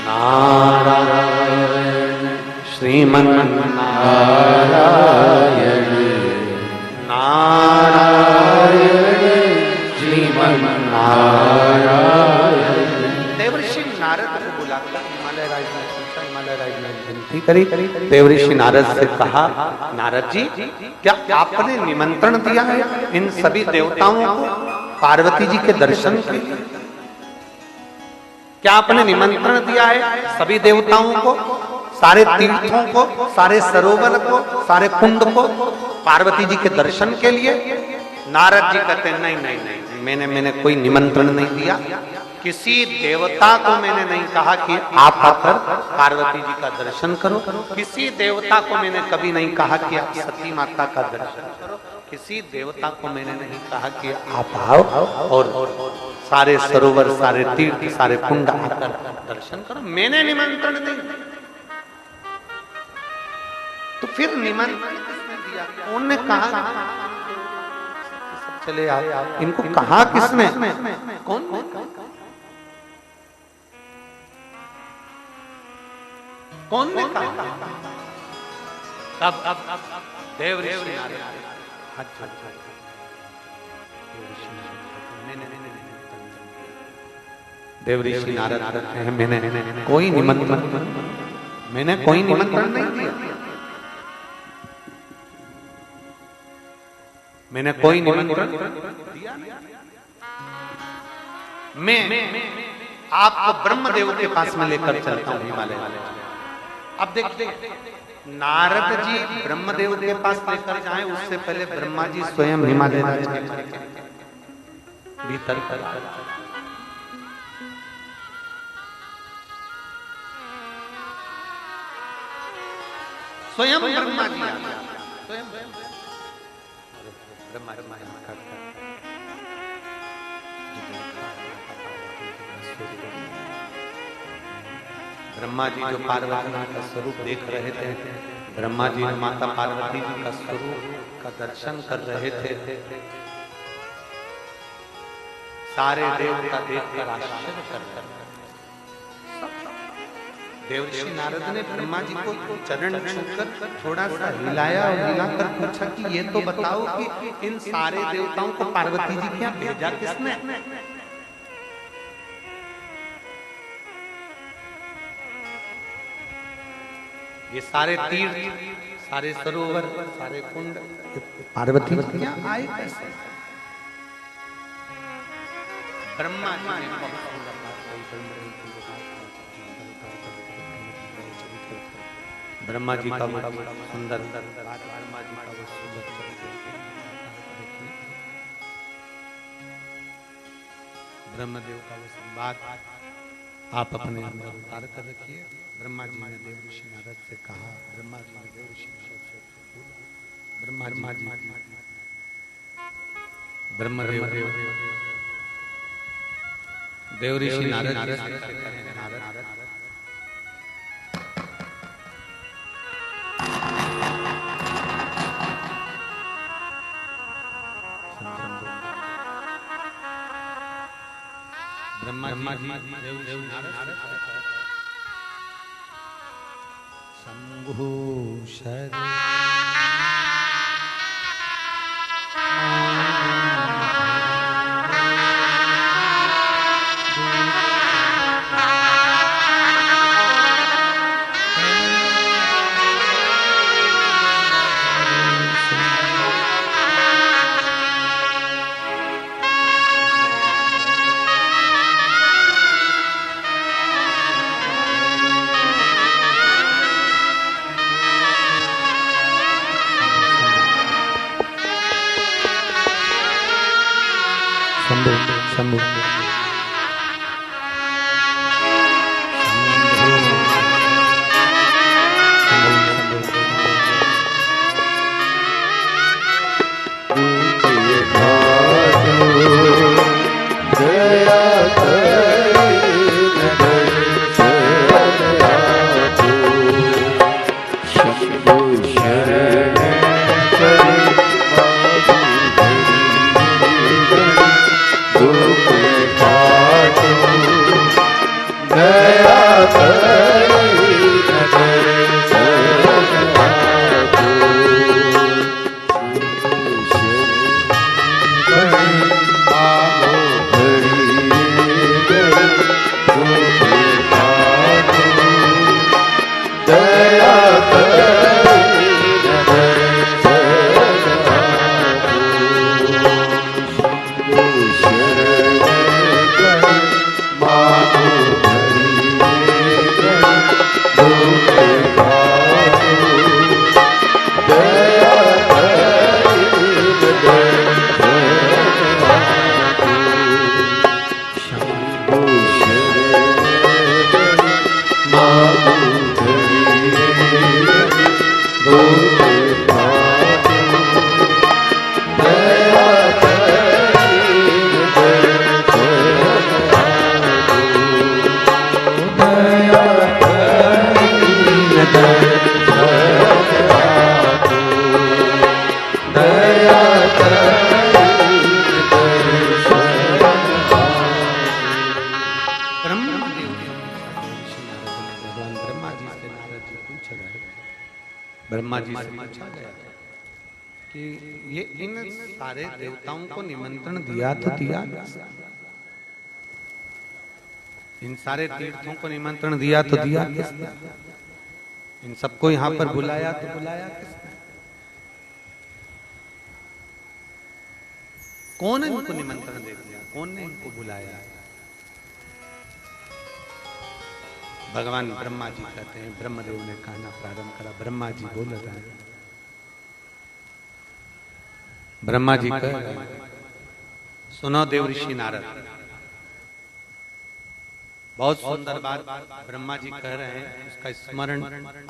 नारायण, श्रीमन नारायण, नारायण, श्रीमन नारायण। देवऋषि नारद को बुलाकर हिमालय राज ने पूछा, हिमालय राज ने विनती करी, देवऋषि नारद से कहा, नारद जी क्या आपने निमंत्रण दिया है इन सभी देवताओं को पार्वती जी के दर्शन के लिए? क्या आपने निमंत्रण दिया है सभी देवताओं को, सारे तीर्थों को, सारे सरोवर को, सारे कुंड को पार्वती जी के दर्शन के लिए? नारद जी कहते नहीं नहीं नहीं, मैंने कोई निमंत्रण नहीं दिया, किसी देवता को मैंने नहीं कहा कि आप आकर पार्वती जी का दर्शन करो, किसी देवता को मैंने कभी नहीं कहा कि आप सती माता का दर्शन करो, किसी देवता को मैंने नहीं कहा कि आप आओ और सारे सरोवर, सारे तीर्थ, सारे कुंड आकर दर्शन करो, मैंने निमंत्रण नहीं। तो फिर निमंत्रण किसने दिया? कौन ने कहा? चले आओ, इनको कहा किसने? कौन? कौन ने कहा? तब देव ऋषि नारद देव ऋषि नारद कहते हैं मैंने कोई निमंत्रण नहीं दिया, मैंने कोई निमंत्रण दिया। मैं आपको ब्रह्मदेव के पास में लेकर चलता हूं हिमालय। अब देखते नारद जी ब्रह्मदेव के पास लेकर जाएं उससे पहले ब्रह्मा जी स्वयं हिमालय भीतर स्वयं ब्रह्मा जी स्वयं ब्रह्मा ब्रह्मा जी जो पार्वती का स्वरूप देख रहे थे, ब्रह्मा जी माता पार्वती जी का स्वरूप का दर्शन कर रहे थे, सारे देवता देखकर आश्चर्य कर देव ऋषि नारद ने ब्रह्मा जी को चरण छूकर थोड़ा सा हिलाया और हिलाकर पूछा कि ये तो बताओ कि इन सारे देवताओं को पार्वती जी क्या भेजा किसने? ये सारे तीर्थ, सारे सरोवर, सारे कुंड पार्वती जी क्या आए कैसे? ब्रह्मा जी ने बहुत ब्रह्मा जी का सुंदर ब्रह्मा जी का ब्रह्मदेव का वो संवाद आप अपने अंदर उतार कर रखिए। ब्रह्मा जी ने देव ऋषि नारद से कहा, ब्रह्मा जी ने देव ऋषि नारद से ब्रह्मा जी ब्रह्मदेव देव ऋषि नारद से कहे नारद ब्रह्मा जी देव नारद शंभु शरण शंभु ब्रह्मा जी से पूछा गया कि ये इन सारे देवताओं को निमंत्रण दिया तो दिया, इन सारे तीर्थों को निमंत्रण दिया तो दिया किसने, इन सबको यहाँ पर बुलाया तो बुलाया किसने, कौन ने इनको निमंत्रण दे दिया, कौन ने इनको बुलाया। भगवान ब्रह्मा जी कहते हैं, ब्रह्मदेव ने कहना प्रारंभ करा, ब्रह्मा जी बोल रहे हैं, ब्रह्मा जी कह रहे हैं, सुनो देव ऋषि नारद, बहुत सुंदर बात ब्रह्मा जी कह रहे हैं, उसका स्मरण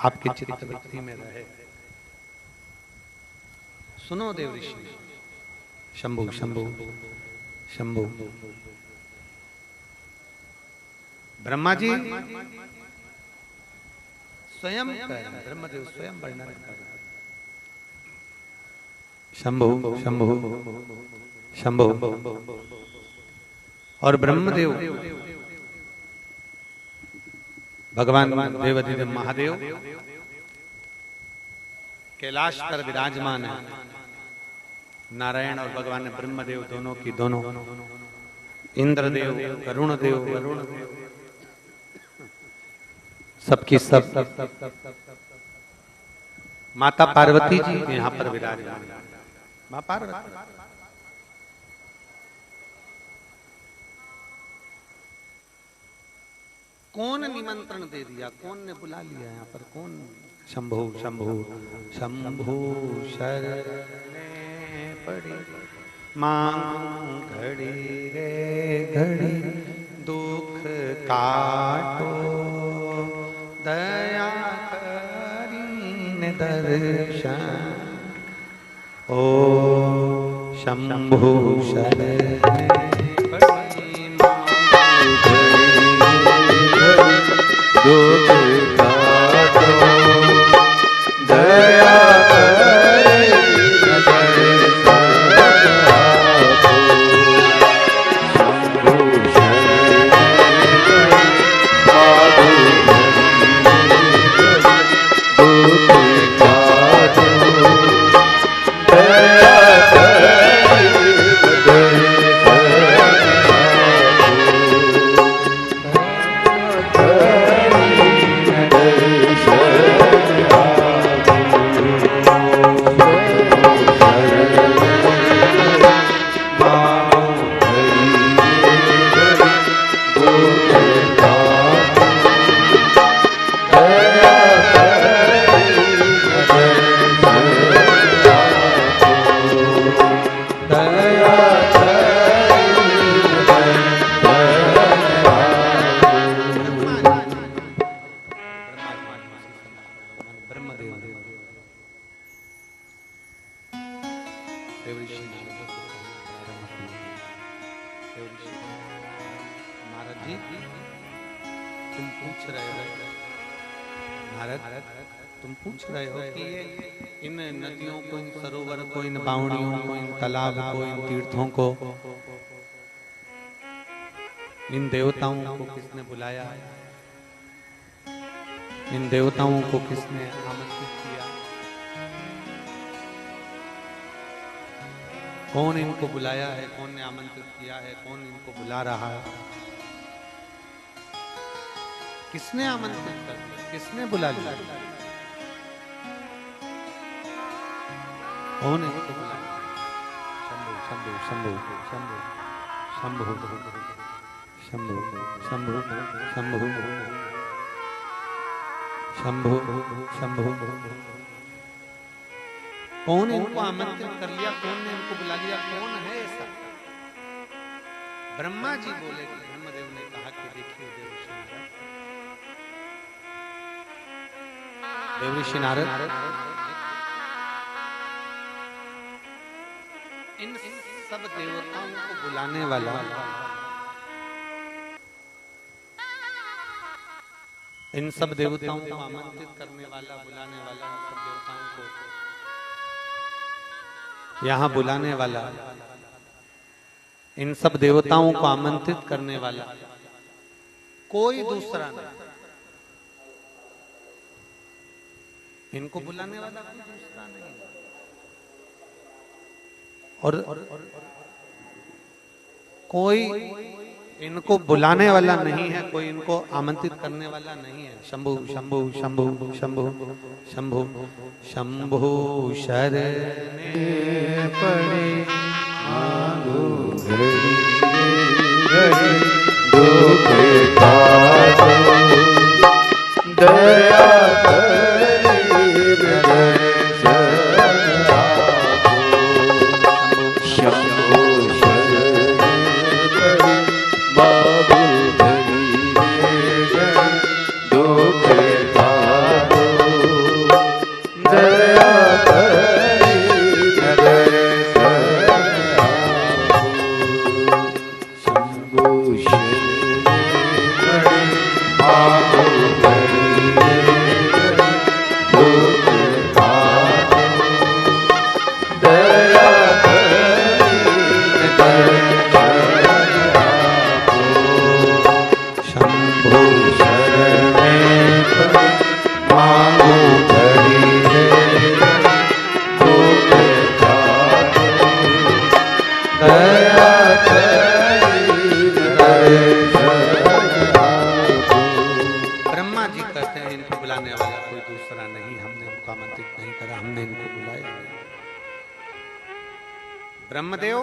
आपकी चित्तवृत्ति में रहे। सुनो देव ऋषि, शंभु शंभु शंभु, ब्रह्मा जी स्वयं कह रहे हैं, ब्रह्मदेव स्वयं वर्णन कर रहे हैं, शंभु शंभु शंभु। और ब्रह्मदेव भगवान देवाधिदेव महादेव कैलाश पर विराजमान है। नारायण और भगवान ब्रह्मदेव दोनों की दोनों, इंद्रदेव वरुण देव सबकी सब, माता पार्वती जी यहाँ पर विराजमान, मां पार्वती। कौन निमंत्रण दे दिया, कौन ने बुला लिया यहाँ पर, कौन। शंभु शंभु शंभु शरणे पड़ी मांग घड़ी रे घड़ी, दुख काटो दया करीन दर्शन, ओ शंभु शरणे पड़ी मांग दुख काटो दया तुम पूछ रहे हो कि ये इन नदियों को, इन सरोवर को, इन बावड़ियों को, इन तालाब को, इन तीर्थों को, इन देवताओं को किसने बुलाया है, इन देवताओं को किसने आमंत्रित किया, कौन इनको बुलाया है, कौन ने आमंत्रित किया है, कौन इनको बुला रहा है, किसने आमंत्रित कर दिया, किसने बुला लिया, कौन इनको बुलाया। शंभु शंभु शंभु शंभु शंभु शंभु शंभु शंभु शंभु शंभु, कौन इनको आमंत्रित कर लिया, कौन ने इनको बुला लिया, कौन है ऐसा। ब्रह्मा जी बोले कि ब्रह्मदेव ने कहा कि देखिए देव ऋषि नारद, इन सब देवताओं को बुलाने वाला, इन सब देवताओं को आमंत्रित करने वाला, बुलाने वाला, इन सब देवताओं को यहाँ बुलाने वाला, इन सब देवताओं को आमंत्रित करने वाला कोई दूसरा नहीं। इनको बुलाने वाला कोई दूसरा नहीं। और कोई इनको बुलाने वाला नहीं है, कोई इनको आमंत्रित करने वाला नहीं है। शंभु शंभु शंभु शंभु शंभु शंभु शरणे पड़े मांगो घड़ी घड़ी दुख काटो दया ब्रह्मदेव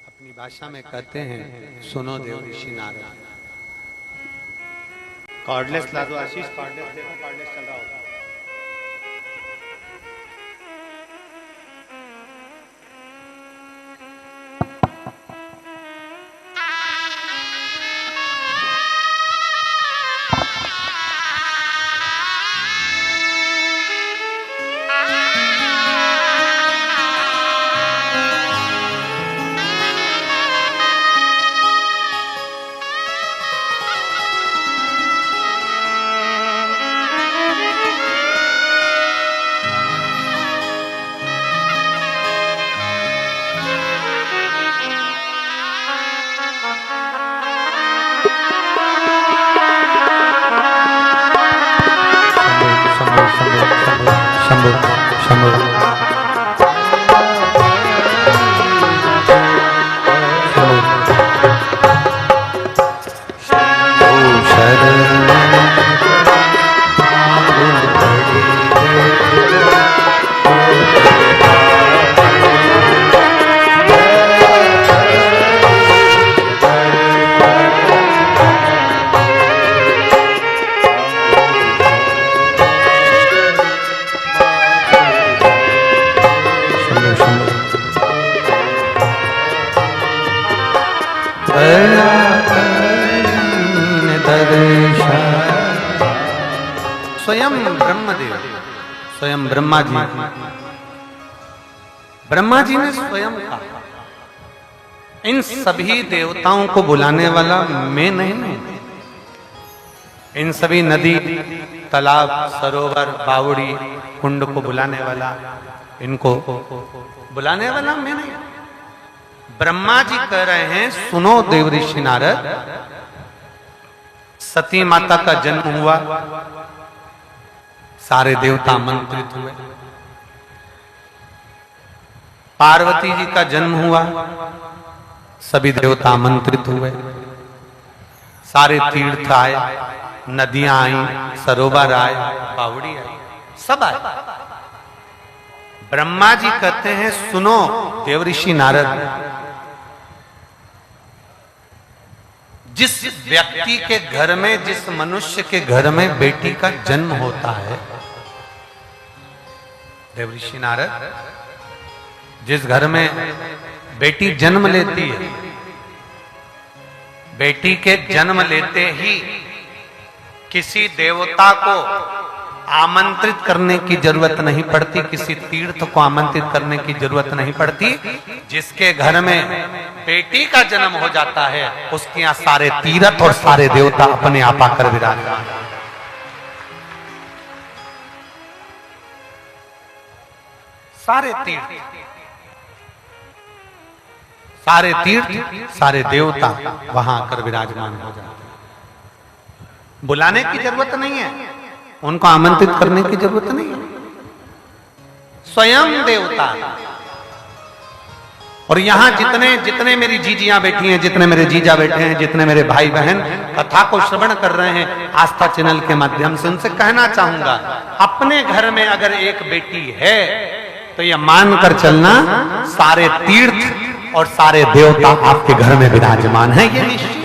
अपनी भाषा में कहते हैं, सुनो देव ऋषि नारद। कॉर्डलेस ला दो आशीष, कॉर्डलेस देखो, कॉर्डलेस चल रहा होगा। स्वयं ब्रह्मदेव, स्वयं ब्रह्मा जी, ब्रह्मा जी ने स्वयं कहा, इन सभी देवताओं को बुलाने वाला मैं नहीं हूं। इन सभी नदी, तालाब, सरोवर, बावड़ी, कुंड को बुलाने वाला, इनको बुलाने वाला मैं नहीं। ब्रह्मा जी कह रहे हैं, सुनो देव ऋषि नारद, सती माता का जन्म हुआ, सारे देवता आमंत्रित हुए। पार्वती जी का जन्म हुआ, सभी देवता आमंत्रित हुए। सारे तीर्थ आए, नदियां आई, सरोवर आए, बावड़ी आई, सब आए। ब्रह्मा जी कहते हैं, सुनो देव ऋषि नारद, जिस व्यक्ति के घर में, जिस मनुष्य के घर में बेटी का जन्म होता है, देव ऋषि नारद, जिस घर में बेटी जन्म लेती है, बेटी के जन्म लेते ही किसी देवता को आमंत्रित करने की जरूरत नहीं पड़ती, किसी तीर्थ को आमंत्रित करने की जरूरत नहीं पड़ती। जिसके घर में बेटी का जन्म हो जाता है, उसके यहाँ सारे तीर्थ और सारे देवता अपने आप आकर विराजमान। सारे तीर्थ, सारे तीर्थ, सारे देवता वहां आकर विराजमान हो जाते हैं। बुलाने की जरूरत नहीं है, उनको आमंत्रित करने की जरूरत नहीं है, स्वयं देवता। और यहां जितने जितने मेरी जीजियां बैठी हैं, जितने मेरे जीजा बैठे हैं, जितने मेरे भाई बहन कथा को श्रवण कर रहे हैं आस्था चैनल के माध्यम से, उनसे कहना चाहूंगा, अपने घर में अगर एक बेटी है तो यह मानकर चलना सारे तीर्थ और सारे देवता आपके घर में विराजमान है, ये निश्चय